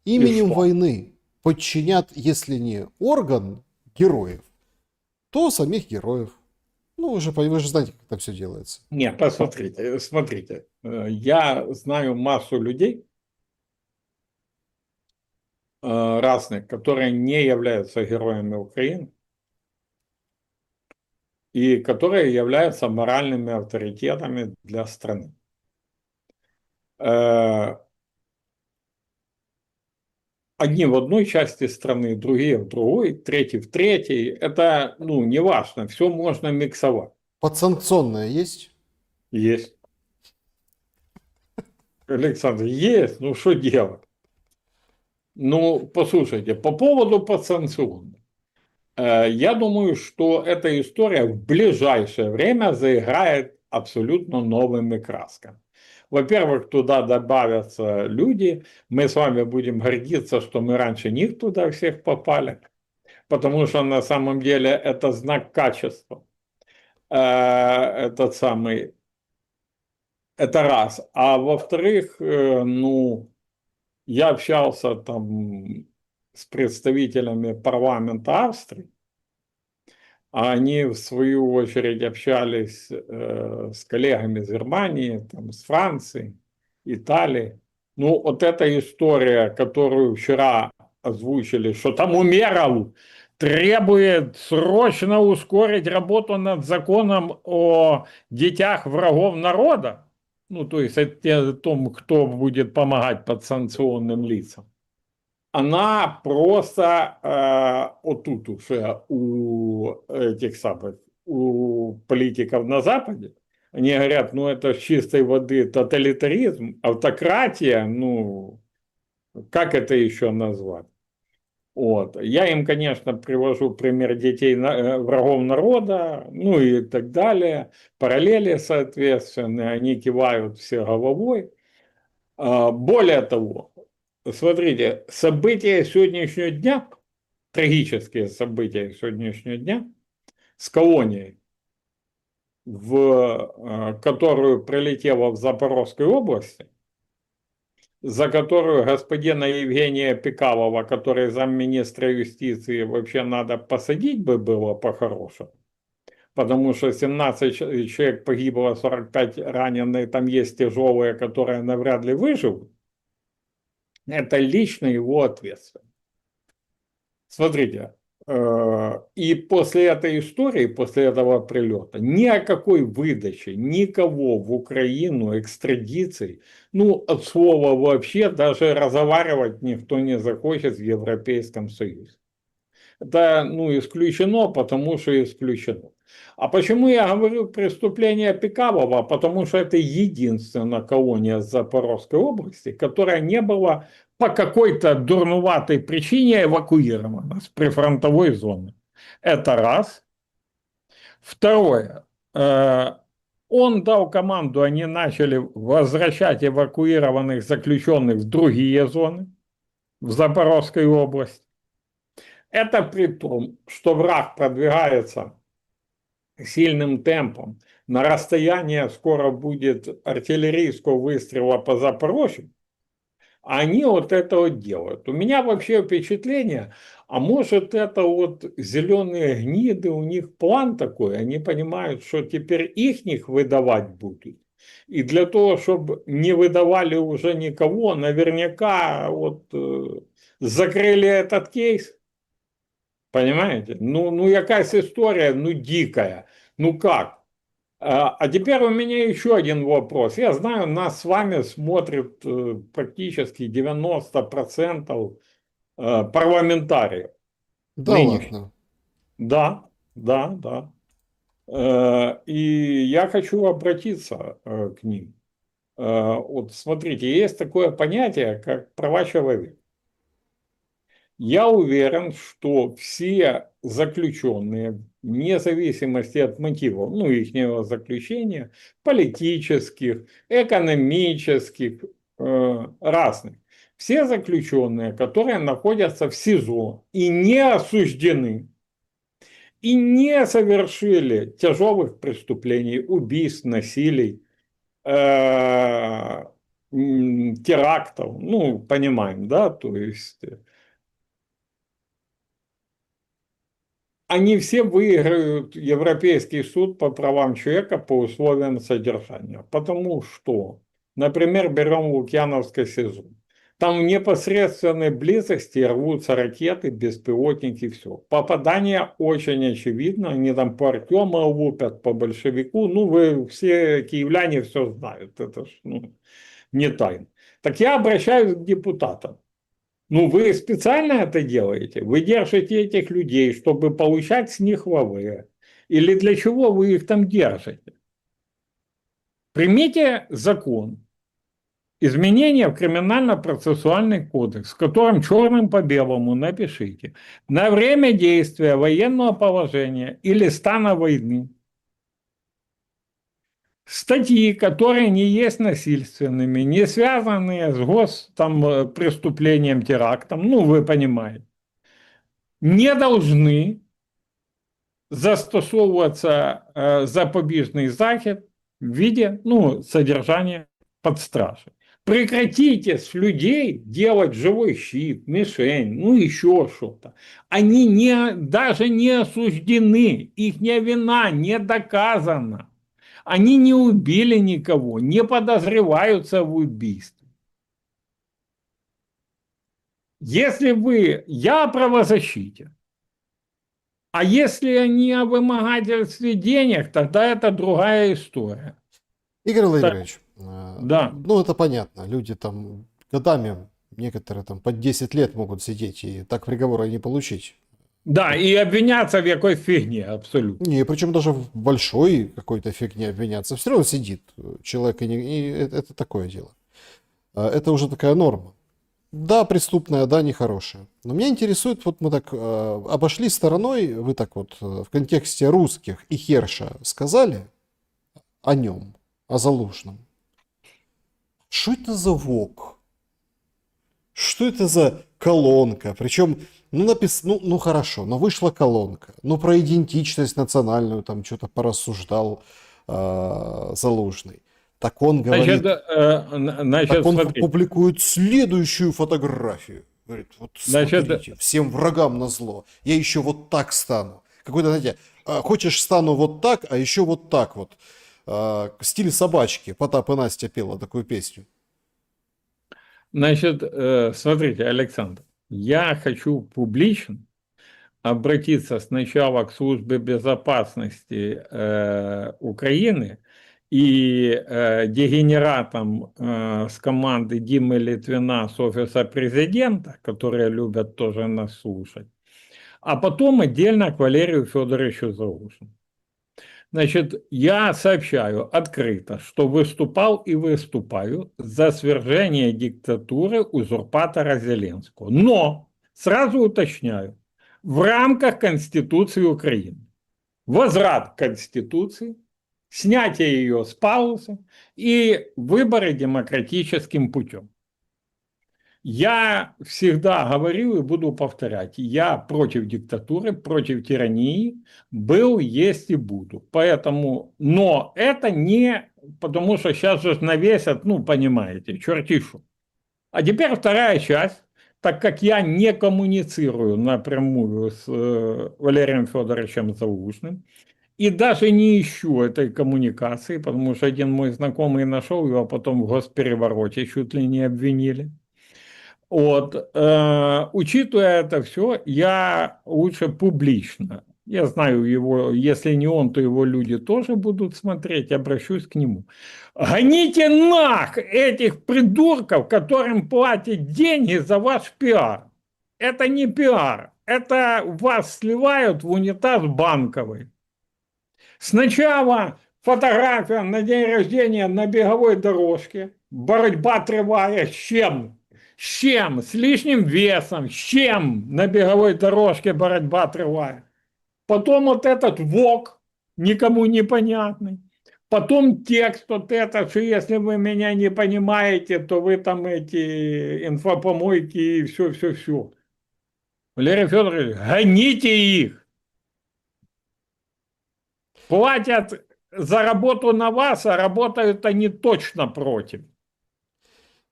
Именем что? войны подчинят, если не орган героев, то самих героев. Ну, вы же знаете, как это все делается. Нет, посмотрите, смотрите. Я знаю массу людей разных, которые не являются героями Украины и которые являются моральными авторитетами для страны. Одни в одной части страны, другие в другой, третьи в третьей. Это, ну, не важно, все можно миксовать. Подсанкционное есть? Есть. Александр, есть, ну что делать? Ну, послушайте, по поводу подсанкционных. Я думаю, что эта история в ближайшее время заиграет абсолютно новыми красками. Во-первых, туда добавятся люди. Мы с вами будем гордиться, что мы раньше них туда всех попали, потому что на самом деле это знак качества. Этот самый, это раз. А во-вторых, ну, я общался там с представителями парламента Австрии, а они в свою очередь общались с коллегами из Германии, там, с Франции, Италии. Ну, вот эта история, которую вчера озвучили, что там Умеров требует срочно ускорить работу над законом о детях врагов народа, ну, то есть о том, кто будет помогать подсанкционным лицам. она просто отут уже у этих самых, у политиков на Западе, они говорят, ну это с чистой воды тоталитаризм, автократия, ну как это еще назвать? Вот. Я им, конечно, привожу пример детей врагов народа, ну и так далее, параллели, соответственно, они кивают все головой. Более того, смотрите, события сегодняшнего дня, трагические события сегодняшнего дня с колонией, которую прилетела в Запорожской области, за которую господина Евгения Пикалова, который замминистра юстиции, вообще надо посадить бы было по-хорошему, потому что 17 человек погибло, 45 раненые, там есть тяжелые, которые навряд ли выживут, это лично его ответственность. Смотрите, и после этой истории, после этого прилета, ни о какой выдаче никого в Украину, экстрадиции, ну, от слова вообще, даже разговаривать никто не захочет в Европейском Союзе. Это, ну, исключено, потому что исключено. А почему я говорю преступление Пикалова? Потому что это единственная колония Запорожской области, которая не была по какой-то дурноватой причине эвакуирована с прифронтовой зоны. Это раз. Второе. Он дал команду, они начали возвращать эвакуированных заключенных в другие зоны, в Запорожской области. Это при том, что враг продвигается сильным темпом. На расстояние скоро будет артиллерийского выстрела по Запорожью. Они вот это вот делают. У меня вообще впечатление, а может это вот зеленые гниды, у них план такой, они понимают, что теперь их выдавать будут. И для того, чтобы не выдавали уже никого, наверняка вот закрыли этот кейс. Понимаете? Ну якась история, ну дикая. Ну как? А теперь у меня еще один вопрос. Я знаю, нас с вами смотрит практически 90% парламентариев Да нынешних. ладно. Да, да, да. И я хочу обратиться к ним. Вот смотрите, есть такое понятие, как права человека. Я уверен, что все заключенные, вне зависимости от мотивов, ну, их заключения, политических, экономических, разных, все заключенные, которые находятся в СИЗО и не осуждены, и не совершили тяжелых преступлений, убийств, насилий, терактов, ну, понимаем, да, то есть они все выиграют Европейский суд по правам человека по условиям содержания. Потому что, например, берем Лукьяновское СИЗО. Там в непосредственной близости рвутся ракеты, беспилотники, все. Попадание очень очевидно. Они там по Артему лупят, по большевику. Ну, вы все киевляне все знают. Это ж не тайна. Так я обращаюсь к депутатам. Ну, вы специально это делаете? Вы держите этих людей, чтобы получать с них лавы? Или для чего вы их там держите? Примите закон, изменения в криминально-процессуальный кодекс, в котором черным по белому напишите: на время действия военного положения или стана войны статьи, которые не есть насильственными, не связанные с преступлением, терактом, ну, вы понимаете, не должны застосовываться запобіжний захід в виде, ну, содержания под стражей. Прекратите с людей делать живой щит, мишень, ну еще что-то. Они даже не осуждены, их вина не доказана. Они не убили никого, не подозреваются в убийстве. Если я о правозащите, а если они о вымогательстве денег, тогда это другая история. Игорь Так, Владимирович, да. ну это понятно, люди там годами некоторые там под 10 лет могут сидеть и так приговора и не получить. Да, и обвиняться в какой фигне, абсолютно. Не, причем даже в большой какой-то фигне обвиняться. Все равно сидит человек, это такое дело. Это уже такая норма. Да, преступная, да, нехорошая. Но меня интересует, вот мы так обошли стороной, вы так вот в контексте русских и Херша сказали о нем, о Залужном. Что это за ВОК? Что это за колонка? Причем, ну хорошо, но вышла колонка. Ну про идентичность национальную там что-то порассуждал Залужный. Так он Значит, говорит, так он смотри, публикует следующую фотографию. Говорит, вот значит, смотрите, всем врагам назло. Я еще вот так стану. Какой-то, знаете, хочешь стану вот так, а еще вот так вот. Стиль собачки. Потап и Настя пела такую песню. значит, смотрите, Александр, я хочу публично обратиться сначала к службе безопасности Украины и дегенератам с команды Димы Литвина с офиса президента, которые любят тоже нас слушать, а потом отдельно к Валерию Федоровичу Залужному. Значит, я сообщаю открыто, что выступал и выступаю за свержение диктатуры узурпатора Зеленского. Но, сразу уточняю, в рамках Конституции Украины. Возврат Конституции, снятие ее с паузы и выборы демократическим путем. Я всегда говорил и буду повторять, я против диктатуры, против тирании, был, есть и буду. Поэтому, но это не, потому что сейчас же навесят, ну, понимаете, чертишу. А теперь вторая часть, так как я не коммуницирую напрямую с Валерием Федоровичем Залужным, и даже не ищу этой коммуникации, потому что один мой знакомый нашел его, а потом в госперевороте чуть ли не обвинили. Вот, учитывая это все, я лучше публично, я знаю его, если не он, то его люди тоже будут смотреть, обращусь к нему. Гоните нах этих придурков, которым платят деньги за ваш пиар. Это не пиар, это вас сливают в унитаз банковый. Сначала фотография на день рождения на беговой дорожке, борьба триває с чем? С чем? С лишним весом. С чем на беговой дорожке борьба триває? Потом вот этот ВОК, никому не понятный. Потом текст вот этот, что если вы меня не понимаете, то вы там эти инфопомойки и все. Валерий Федорович, гоните их. Платят за работу на вас, а работают они точно против.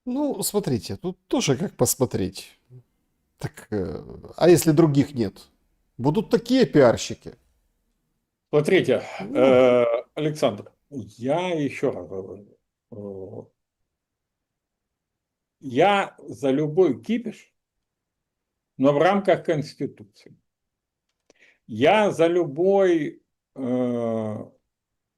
Ну, смотрите, тут тоже как посмотреть. Так, а если других нет? Будут такие пиарщики. Смотрите, Ну, Александр, я еще раз говорю, я за любой кипиш, но в рамках Конституции. Я за любой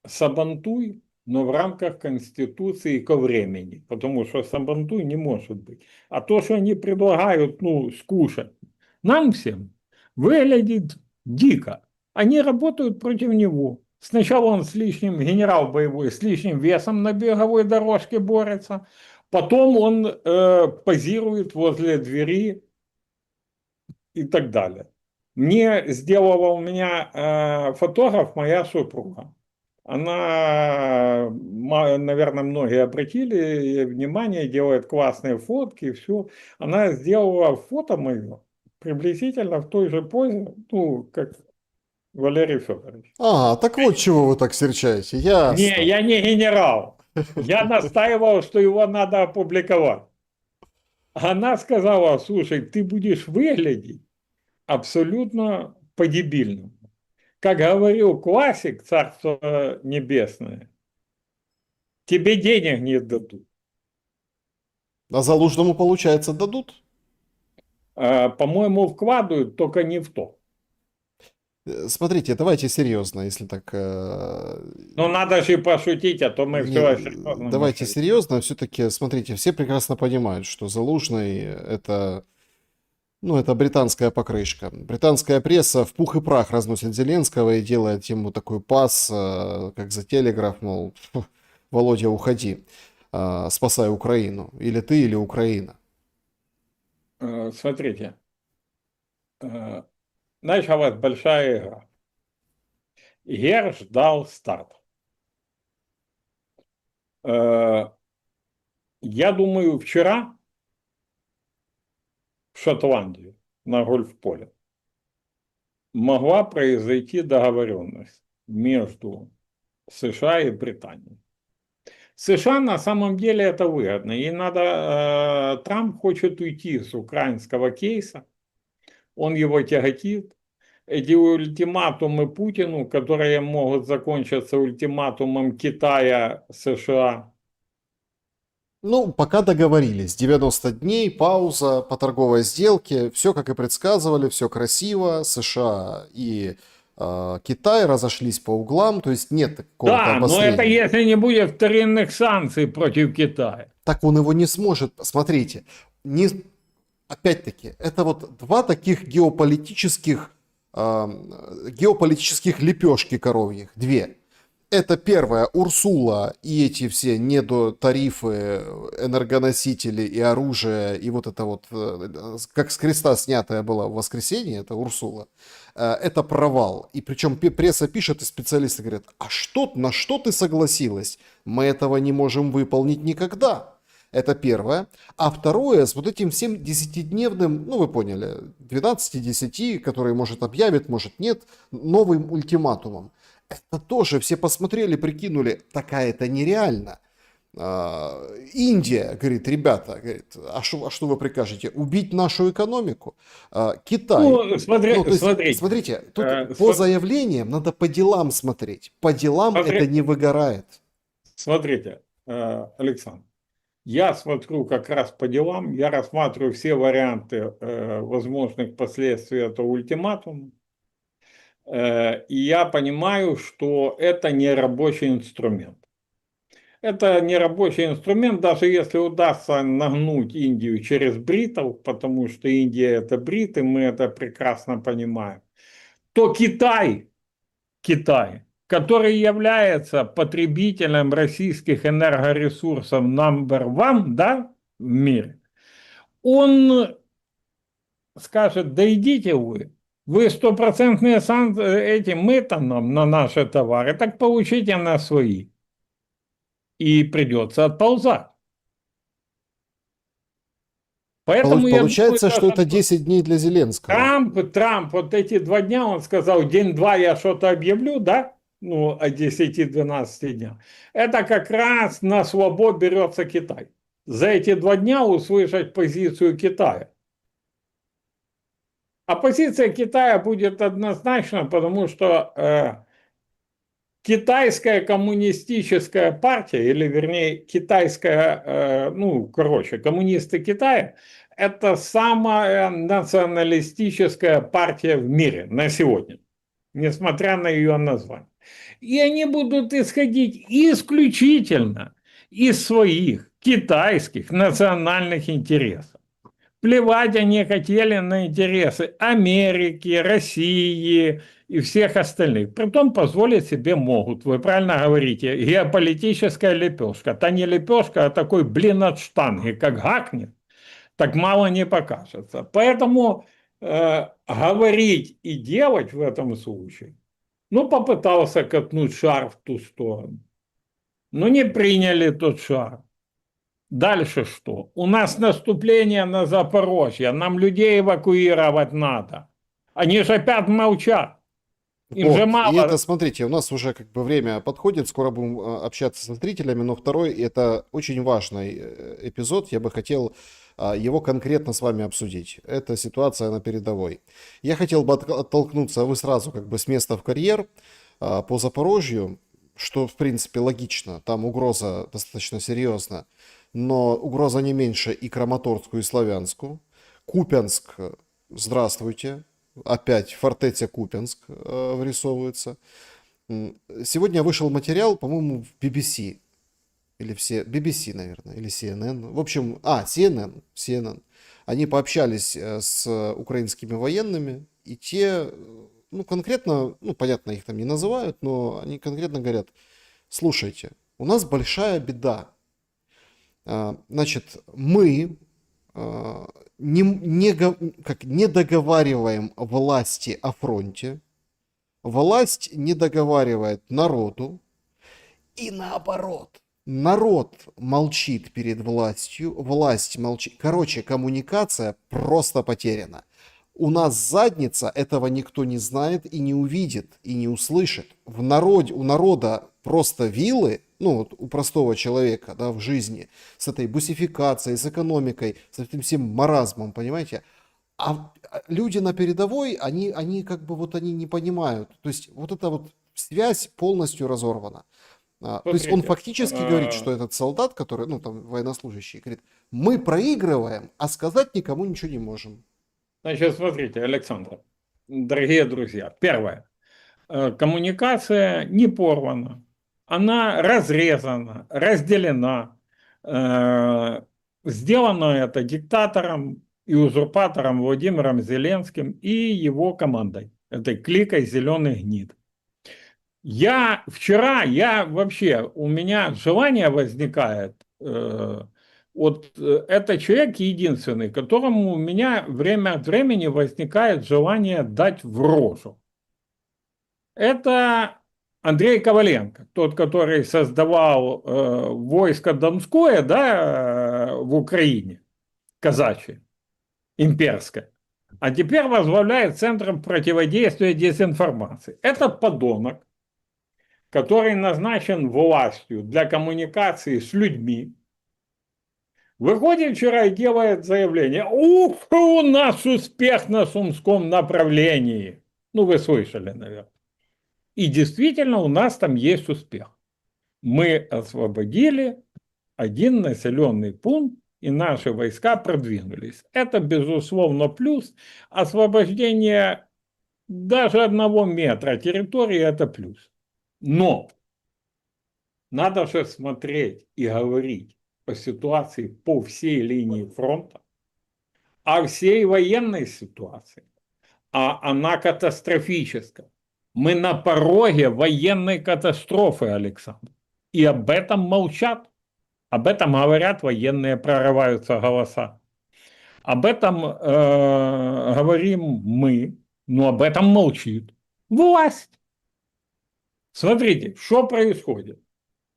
сабантуй, но в рамках Конституции ко времени, потому что сабантуй не может быть. А то, что они предлагают, ну, скушать, нам всем выглядит дико. Они работают против него. Сначала он с лишним, генерал боевой, с лишним весом на беговой дорожке борется, потом он позирует возле двери и так далее. Мне сделала у меня фотограф моя супруга. Она, наверное, многие обратили внимание, делает классные фотки и все. Она сделала фото мое приблизительно в той же позе, ну, как Валерий Федорович. так вот чего вы так серчаете. Не, Ясно. я не генерал. Я настаивал, что его надо опубликовать. Она сказала, слушай, ты будешь выглядеть абсолютно по-дебильному. Как говорил классик, царство небесное, тебе денег не дадут. А Залужному, получается, дадут? По-моему, вкладывают, только не в то. Смотрите, давайте серьезно, если так... Ну, надо же и пошутить, а то мы Не, все серьезно давайте начали. серьезно, все-таки, смотрите, все прекрасно понимают, что Залужный это, ну, это британская покрышка. Британская пресса в пух и прах разносит Зеленского и делает ему такой пас, как за телеграф, мол, «Фу, Володя, уходи, спасай Украину. Или ты, или Украина. Смотрите, э, началась большая игра. Гер ждал старт. Э, Я думаю, вчера в Шотландии на гольф-поле могла произойти договоренность между США и Британией. США на самом деле это выгодно. И надо, Трамп хочет уйти с украинского кейса, он его тяготит. Эти ультиматумы Путину, которые могут закончиться ультиматумом Китая, США. Ну, пока договорились. 90 дней, пауза по торговой сделке. Все, как и предсказывали, все красиво. США и Китай разошлись по углам, то есть нет какого-то Да, но это обострения. если не будет вторинных санкций против Китая. Так он его не сможет. Смотрите, не, опять-таки, это вот два таких геополитических лепешки коровьих. Две. Это первое, Урсула и эти все недотарифы, энергоносители и оружие, и вот это вот, как с креста снятая была в воскресенье, это Урсула, это провал. И причем пресса пишет, и специалисты говорят, а что, на что ты согласилась? Мы этого не можем выполнить никогда. Это первое. А второе, с вот этим всем десятидневным, ну вы поняли, 12-10, который может объявит, может нет, новым ультиматумом. Это тоже все посмотрели, прикинули, такая это нереально. Индия говорит, ребята, говорит, а что вы прикажете? Убить нашу экономику? Китай. Ну, Ну, то есть, смотрите, смотрите, тут по смо- заявлениям надо по делам смотреть. По делам это смотри- не выгорает. смотрите, Александр, я смотрю как раз по делам, я рассматриваю все варианты возможных последствий этого ультиматума, и я понимаю, что это не рабочий инструмент. Это не рабочий инструмент, даже если удастся нагнуть Индию через бритов, потому что Индия это бриты, мы это прекрасно понимаем, то Китай, который является потребителем российских энергоресурсов number one, да, в мире, он скажет, да идите вы стопроцентные эти мыто нам на наши товары, так получите на свои. И придется отползать. Поэтому я думаю, Получается, что это даже 10 дней для Зеленского. Трамп, вот эти 2 дня, он сказал, день-два я что-то объявлю, да, ну, о 10-12 днях. Это как раз на свободу берется Китай. За эти 2 дня услышать позицию Китая. А позиция Китая будет однозначна, потому что китайская коммунистическая партия, или вернее китайская, ну, короче, коммунисты Китая, это самая националистическая партия в мире на сегодня, несмотря на ее название. И они будут исходить исключительно из своих китайских национальных интересов. Плевать они хотели на интересы Америки, России и всех остальных. Притом позволить себе могут, вы правильно говорите, геополитическая лепешка. Та не лепешка, а такой блин от штанги, как гакнет, так мало не покажется. Поэтому говорить и делать в этом случае, ну, попытался катнуть шар в ту сторону, но не приняли тот шар. Дальше что? У нас наступление на Запорожье, нам людей эвакуировать надо. Они же опять молчат. Им же Вот, и это, мало. смотрите, у нас уже как бы время подходит, скоро будем общаться со зрителями, но второй, и это очень важный эпизод, я бы хотел его конкретно с вами обсудить. Это ситуация на передовой. Я хотел бы оттолкнуться, вы сразу как бы с места в карьер по Запорожью, что в принципе логично, там угроза достаточно серьезна, но угроза не меньше и Краматорску, и Славянску. Купянск, здравствуйте. опять фортеця Купянск вырисовывается. Сегодня вышел материал, по-моему, в BBC. Или все, BBC, наверное, или CNN. В общем, CNN. Они пообщались с украинскими военными, и те, ну, конкретно, ну, понятно, их там не называют, но они конкретно говорят: слушайте, у нас большая беда. Значит, мы не договариваем власти о фронте, власть не договаривает народу, и наоборот. Народ молчит перед властью, власть молчит. Короче, коммуникация просто потеряна. У нас задница, этого никто не знает и не увидит, и не услышит. У народа просто вилы, ну вот у простого человека, да, в жизни, с этой бусификацией, с экономикой, с этим всем маразмом, понимаете? Люди на передовой, они как бы вот они не понимают. То есть вот эта вот связь полностью разорвана. То есть он Смотрите, фактически говорит, что этот солдат, который, ну там военнослужащий, говорит: мы проигрываем, а сказать никому ничего не можем. значит, смотрите, Александр, дорогие друзья, первое. Коммуникация не порвана, она разрезана, разделена. Сделано это диктатором и узурпатором Владимиром Зеленским и его командой, этой кликой «Зеленый гнид». У меня желание возникает, это человек единственный, которому у меня время от времени возникает желание дать в рожу. Это Андрей Коваленко, тот, который создавал войско Донское, да, в Украине, казачье, имперское, а теперь возглавляет Центром противодействия дезинформации. Этот подонок, который назначен властью для коммуникации с людьми, выходит вчера и делает заявление: ух, у нас успех на Сумском направлении. Ну, вы слышали, наверное. И действительно у нас там есть успех. Мы освободили один населенный пункт, и наши войска продвинулись. Это, безусловно, плюс. Освобождение даже 1 метра территории – это плюс. Но надо же смотреть и говорить о ситуации по всей линии фронта, о всей военной ситуации, а она катастрофическая. Мы на пороге военной катастрофы, Александр. И об этом молчат. Об этом говорят военные, прорываются голоса. Об этом говорим мы, но об этом молчит власть. Смотрите, что происходит.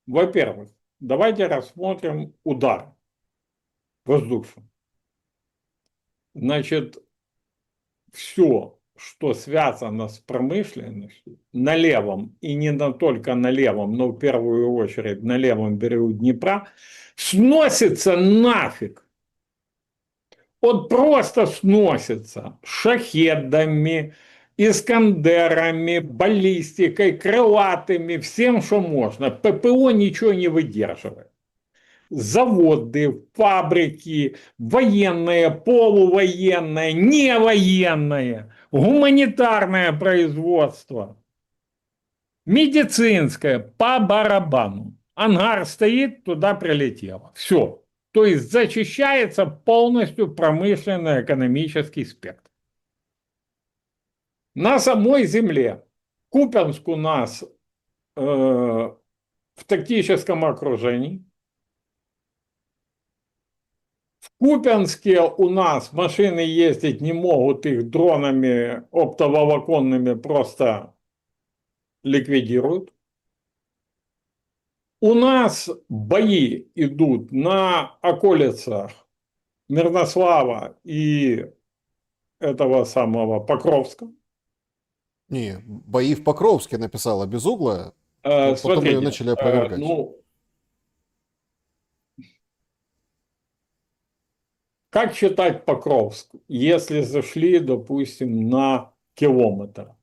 Во-первых, давайте рассмотрим удар воздушный. Значит, все, что связано с промышленностью на левом, и не только на левом, но в первую очередь на левом берегу Днепра, сносится нафиг. Вот просто сносится шахедами, искандерами, баллистикой, крылатыми, всем, что можно. ППО ничего не выдерживает. Заводы, фабрики, военные, полувоенные, невоенные, гуманитарное производство, медицинское, по барабану. Ангар стоит, туда прилетело. Все. То есть зачищается полностью промышленно-экономический спектр. На самой земле Купянск у нас в тактическом окружении. В Купянске у нас машины ездить не могут, их дронами оптоволоконными просто ликвидируют. У нас бои идут на околицах Мирнослава и этого самого Покровска. Не, бои в Покровске написала Безуглая, потом ее начали опровергать. Как считать Покровск, если зашли, допустим, на километр?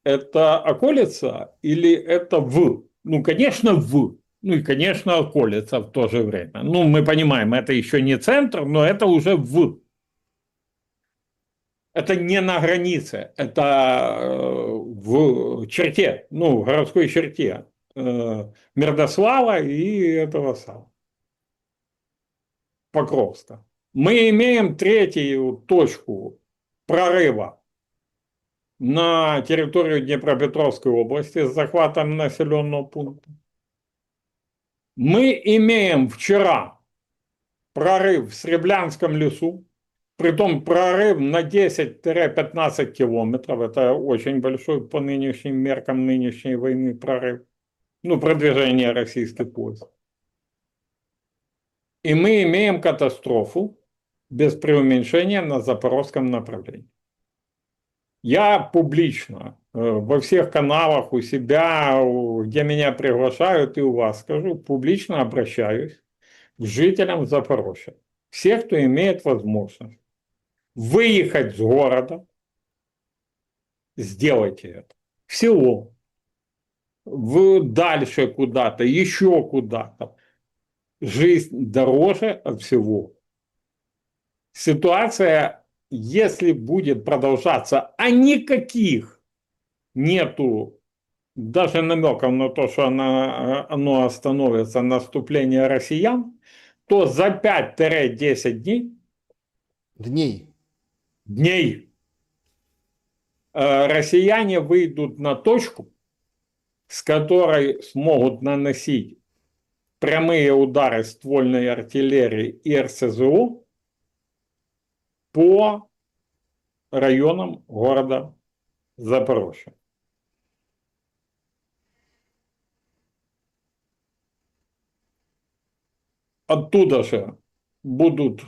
Это околица или это в? Ну, конечно, в. Ну и, конечно, околица в то же время. Ну, мы понимаем, это еще не центр, но это уже в. Это не на границе, это в черте, ну, в городской черте Мердослава и этого самого Покровска. Мы имеем третью точку прорыва на территорию Днепропетровской области с захватом населенного пункта. Мы имеем вчера прорыв в Среблянском лесу, притом прорыв на 10-15 километров, это очень большой по нынешним меркам нынешней войны прорыв, ну, продвижение российских войск. И мы имеем катастрофу, без преуменьшения, на Запорожском направлении. Я публично во всех каналах у себя, где меня приглашают, и у вас скажу, публично обращаюсь к жителям Запорожья. Всех, кто имеет возможность выехать с города, сделайте это. В село, дальше куда-то, еще куда-то. Жизнь дороже от всего. Ситуация, если будет продолжаться, а никаких нету даже намеков на то, что оно остановится, наступление россиян, то за 5-10 дней россияне выйдут на точку, с которой смогут наносить прямые удары ствольной артиллерии и РСЗО по районам города Запорожья. Оттуда же будут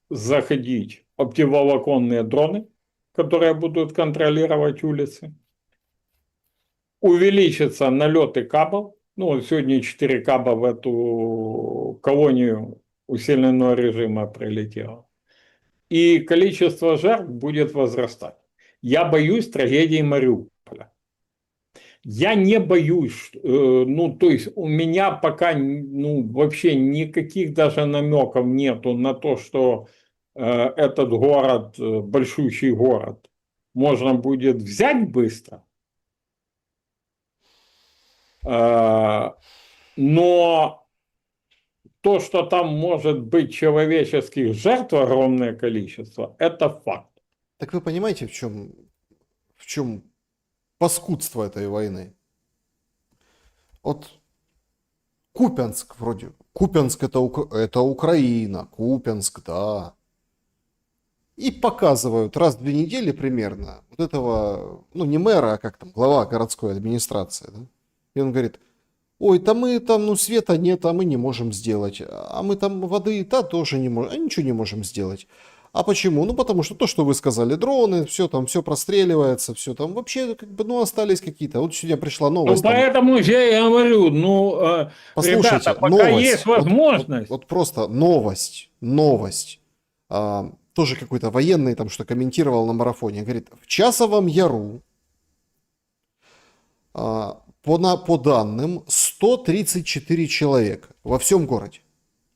заходить оптоволоконные дроны, которые будут контролировать улицы. Увеличатся налеты кабов. Ну, вот сегодня 4 каба в эту колонию усиленного режима прилетело. И количество жертв будет возрастать. Я боюсь трагедии Мариуполя. Я не боюсь, ну, то есть у меня пока, ну, вообще никаких даже намеков нету на то, что этот город, большущий город, можно будет взять быстро. Но то, что там может быть человеческих жертв огромное количество, это факт. Так вы понимаете, в чем паскудство этой войны? Вот Купянск вроде. Купянск это Украина. Купянск, да. И показывают раз в 2 недели примерно вот этого, ну не мэра, а как там, глава городской администрации. Да? И он говорит, ой, там мы там, ну света нет, а мы не можем сделать. А мы там воды, да, тоже не можем, а ничего не можем сделать. А почему? Ну, потому что то, что вы сказали, дроны, все там, все простреливается, все там вообще, как бы, ну, остались какие-то. Вот сегодня пришла новость. Ну, поэтому же я и говорю, ну, Послушайте, ребята, пока новость, есть возможность. Вот просто новость. Тоже какой-то военный там что комментировал на марафоне. Говорит, в Часовом Яру, по данным, 134 человека во всем городе.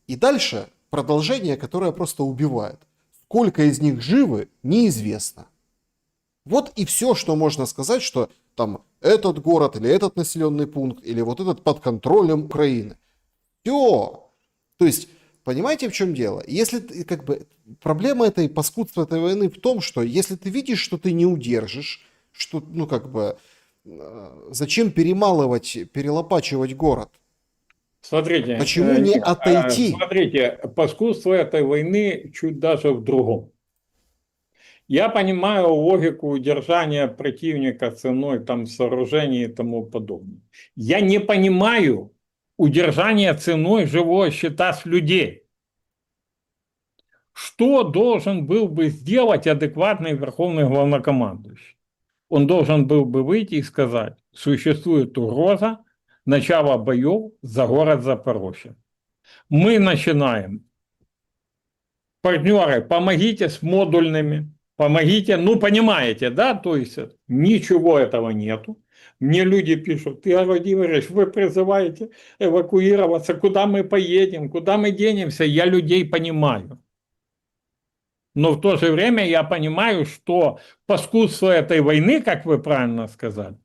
И дальше продолжение, которое просто убивает. Сколько из них живы, неизвестно. Вот и все, что можно сказать, что там этот город или этот населенный пункт, или вот этот под контролем Украины. Все. То есть, понимаете, в чем дело? Если как бы проблема этой паскудства этой войны в том, что если ты видишь, что ты не удержишь, что, ну, как бы, зачем перелопачивать город? Смотрите, Почему не отойти? Смотрите, паскудство этой войны чуть даже в другом. Я понимаю логику удержания противника ценой там сооружений и тому подобное. Я не понимаю удержания ценой живого счета с людей. Что должен был бы сделать адекватный верховный главнокомандующий? Он должен был бы выйти и сказать, существует угроза начала боев за город Запорожье. Мы начинаем. Партнеры, помогите с модульными, помогите, ну понимаете, да, то есть ничего этого нету. Мне люди пишут, Игорь Владимирович, вы призываете эвакуироваться, куда мы поедем, куда мы денемся, я людей понимаю. Но в то же время я понимаю, что паскудство этой войны, как вы правильно сказали,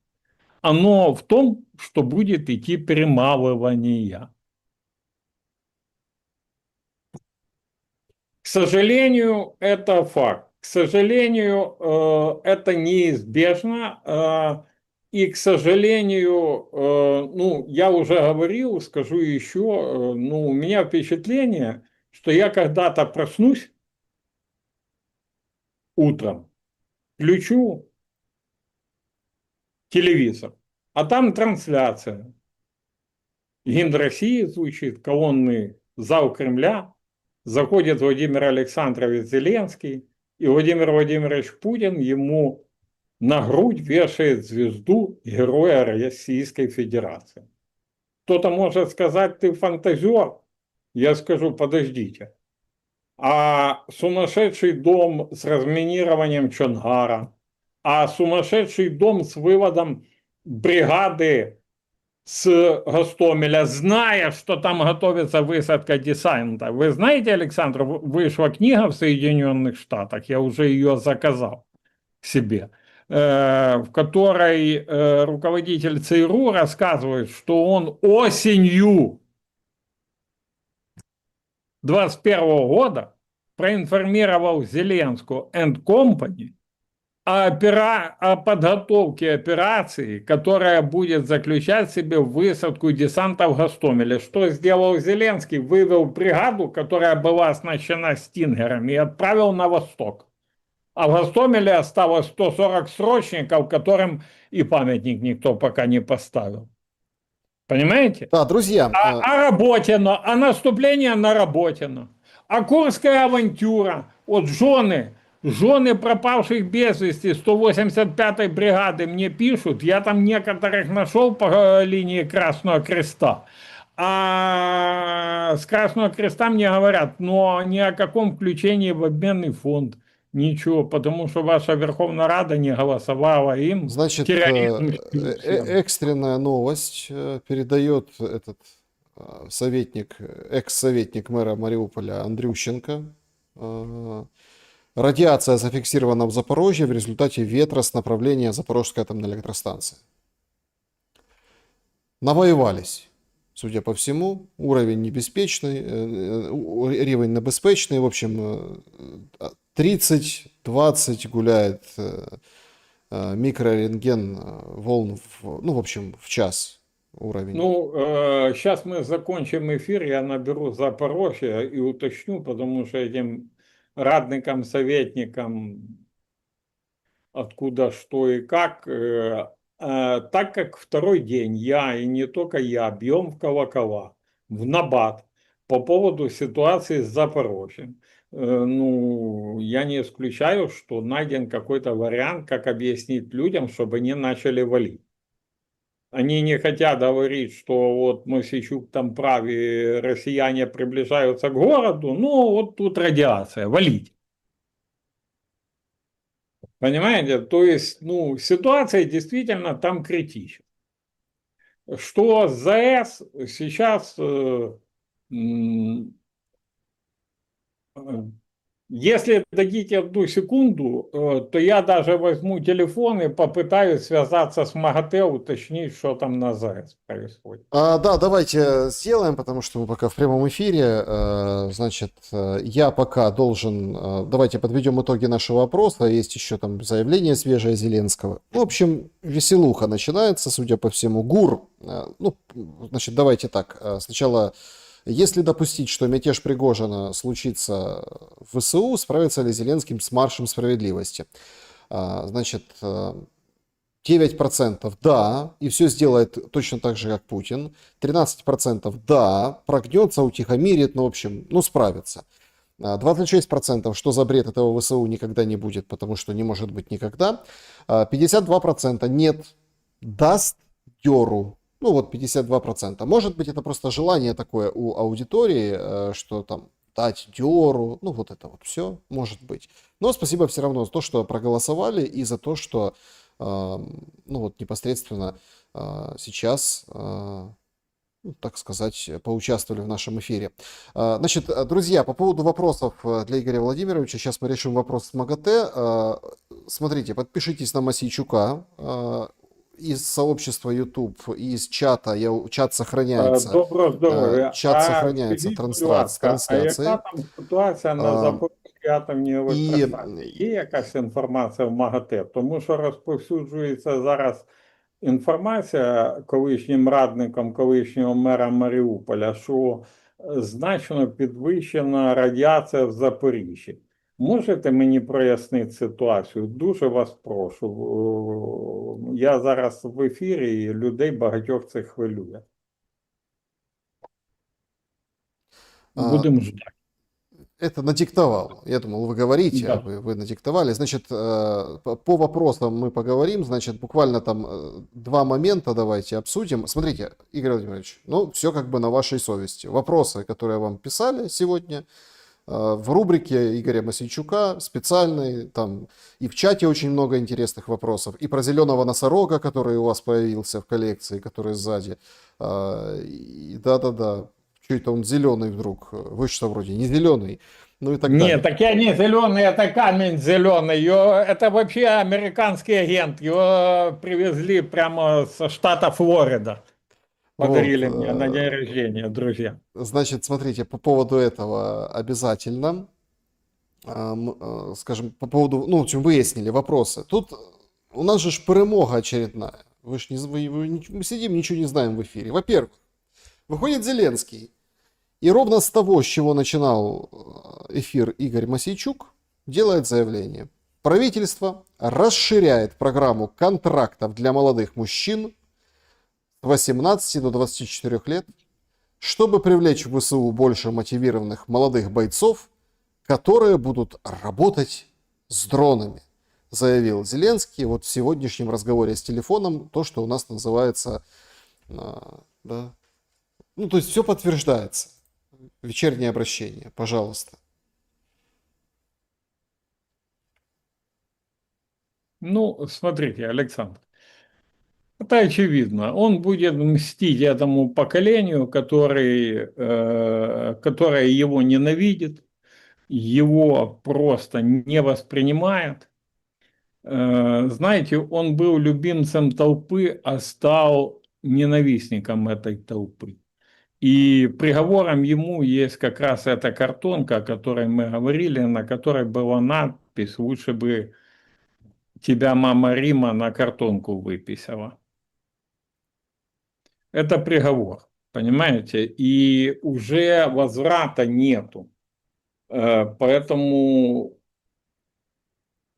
оно в том, что будет идти перемалывание. К сожалению, это факт. К сожалению, это неизбежно. И, к сожалению, ну, я уже говорил, скажу еще, ну, у меня впечатление, что я когда-то проснусь утром, включу телевизор, а там трансляция. Гимн России звучит, колонны зал Кремля, заходит Владимир Александрович Зеленский, и Владимир Владимирович Путин ему на грудь вешает звезду Героя Российской Федерации. Кто-то может сказать, ты фантазер. Я скажу, подождите. А сумасшедший дом с разминированием Чонгара, а сумасшедший дом с выводом бригады с Гостомеля, зная, что там готовится высадка десанта. Вы знаете, Александр, вышла книга в Соединенных Штатах, я уже ее заказал себе, в которой руководитель ЦРУ рассказывает, что он осенью 2021 года проинформировал Зеленскую and Company о подготовке операции, которая будет заключать в себе высадку десанта в Гостомеле. Что сделал Зеленский? Вывел бригаду, которая была оснащена стингерами, и отправил на восток. А в Гостомеле осталось 140 срочников, которым и памятник никто пока не поставил. Понимаете? Да, друзья, Работино, а наступление на Работино. А Курская авантюра, вот жены пропавших без вести 185-й бригады мне пишут, я там некоторых нашел по линии Красного Креста. А с Красного Креста мне говорят, но ни о каком включении в обменный фонд. Ничего, потому что ваша Верховная Рада не голосовала им. значит, Терроризм. экстренная новость передает этот советник, экс-советник мэра Мариуполя Андрющенко. Радиация зафиксирована в Запорожье в результате ветра с направления Запорожской атомной электростанции. Навоевались, судя по всему, уровень небезпечный, рівень небезпечный, в общем, 30-20 гуляет микрорентген волн, ну, в общем, в час уровень. Ну, сейчас мы закончим эфир, я наберу Запорожье и уточню, потому что этим радникам, советникам откуда, что и как, так как второй день я, и не только я, бьем в колокола, в набат по поводу ситуации с Запорожьем. Ну, я не исключаю, что найден какой-то вариант, как объяснить людям, чтобы они начали валить. Они не хотят говорить, что вот Мосичук там прав, и россияне приближаются к городу, ну вот тут радиация, валить. Понимаете? То есть, ну, ситуация действительно там критична. Что с ЗАЭС сейчас, если дадите одну секунду, то я даже возьму телефон и попытаюсь связаться с МАГАТЭ, уточнить, что там на ЗАЭС происходит. Да, давайте сделаем, потому что мы пока в прямом эфире. Значит, я пока должен... Давайте подведем итоги нашего опроса. Есть еще там заявление свежее Зеленского. В общем, веселуха начинается, судя по всему. ГУР. Ну, значит, давайте так. Сначала, если допустить, что мятеж Пригожина случится в ВСУ, справится ли Зеленский с маршем справедливости? Значит... 9% да, и все сделает точно так же, как Путин. 13% да, прогнется, утихомирит, ну, в общем, ну, справится. 26%, что за бред, этого ВСУ никогда не будет, потому что не может быть никогда. 52% нет, даст дёру. Ну, вот 52%. Может быть, это просто желание такое у аудитории, что там дать дёру, ну, вот это вот все, может быть. Но спасибо все равно за то, что проголосовали, и за то, что ну вот непосредственно сейчас ну, так сказать, поучаствовали в нашем эфире. Значит, друзья, по поводу вопросов для Игоря Владимировича, сейчас мы решим вопрос с МАГАТЭ. Смотрите, подпишитесь на Мосейчука из сообщества YouTube, из чата, чат сохраняется, Доброго здоров'я. чат А сохраняется, скажіть, будь ласка, а яка трансляцией. там ситуація на А, Запорізькій атомній И електростанції? Є якась інформація в МАГАТЕ? Тому що розповсюджується зараз інформація колишнім радником колишнього мера Маріуполя, що значно підвищена радіація в Запоріжжі. Можете мені прояснити ситуацію? Дуже вас прошу. Я зараз в ефірі і людей багатьох це хвилює. а, Будемо ждати. Это надиктовал. Я думал, вы говорите, Да. а вы надиктовали. Значит, по вопросам мы поговорим. Значит, буквально там два момента давайте обсудим. Смотрите, Игорь Владимирович, ну, все как бы на вашей совести. Вопросы, которые вам писали сегодня, в рубрике Игоря Мосейчука специальной, там и в чате очень много интересных вопросов, и про зеленого носорога, который у вас появился в коллекции, который сзади. Да-да-да, что это он зеленый вдруг? Вы что, вроде не зеленый? Ну и так далее. Нет, так я не зеленый, это камень зеленый. Это вообще американский агент. Его привезли прямо со штата Флорида. Подарили Вот, мне на день рождения, друзья. Значит, смотрите, по поводу этого обязательно, скажем, по поводу, ну, в общем, выяснили вопросы. Тут у нас же перемога очередная. Вы ж не, мы сидим, ничего не знаем в эфире. Во-первых, выходит Зеленский, и ровно с того, с чего начинал эфир Игорь Мосейчук, делает заявление. Правительство расширяет программу контрактов для молодых мужчин с 18 до 24 лет, чтобы привлечь в ВСУ больше мотивированных молодых бойцов, которые будут работать с дронами, заявил Зеленский вот в сегодняшнем разговоре с телефоном, то, что у нас называется, да, ну, то есть все подтверждается. Вечернее обращение, пожалуйста. Ну, смотрите, Александр, это очевидно. Он будет мстить этому поколению, которое его ненавидит, его просто не воспринимает. Знаете, он был любимцем толпы, а стал ненавистником этой толпы. И приговором ему есть как раз эта картонка, о которой мы говорили, на которой была надпись «Лучше бы тебя мама Рима на картонку выписала». Это приговор, понимаете? И уже возврата нету. Поэтому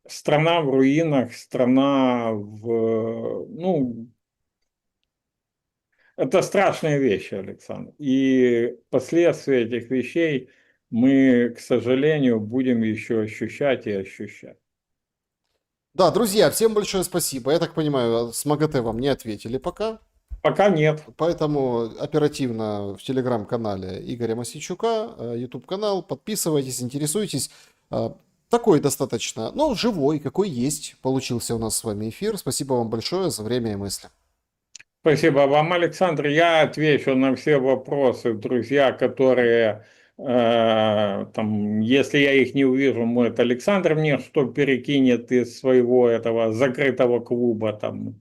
страна в руинах, страна в... Ну, это страшные вещи, Александр. И последствия этих вещей мы, к сожалению, будем еще ощущать и ощущать. Да, друзья, всем большое спасибо. Я так понимаю, с МАГАТЭ вам не ответили пока. Пока нет. Поэтому оперативно в телеграм-канале Игоря Мосейчука, YouTube-канал, подписывайтесь, интересуйтесь. Такой достаточно, ну, живой, какой есть, получился у нас с вами эфир. Спасибо вам большое за время и мысли. Спасибо вам, Александр. Я отвечу на все вопросы, друзья, которые, там, если я их не увижу, может, Александр мне что перекинет из своего этого закрытого клуба там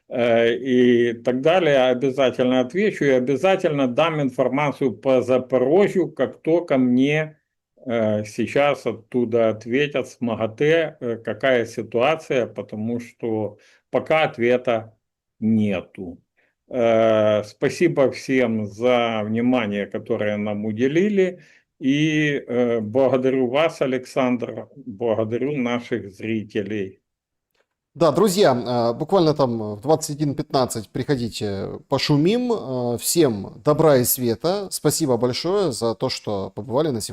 и так далее. Обязательно отвечу и обязательно дам информацию по Запорожью, как только мне сейчас оттуда ответят с МАГАТЭ, какая ситуация, потому что пока ответа нету. Спасибо всем за внимание, которое нам уделили. И благодарю вас, Александр, благодарю наших зрителей. Да, друзья, буквально там в 21:15 приходите, пошумим. Всем добра и света. Спасибо большое за то, что побывали на сегодня.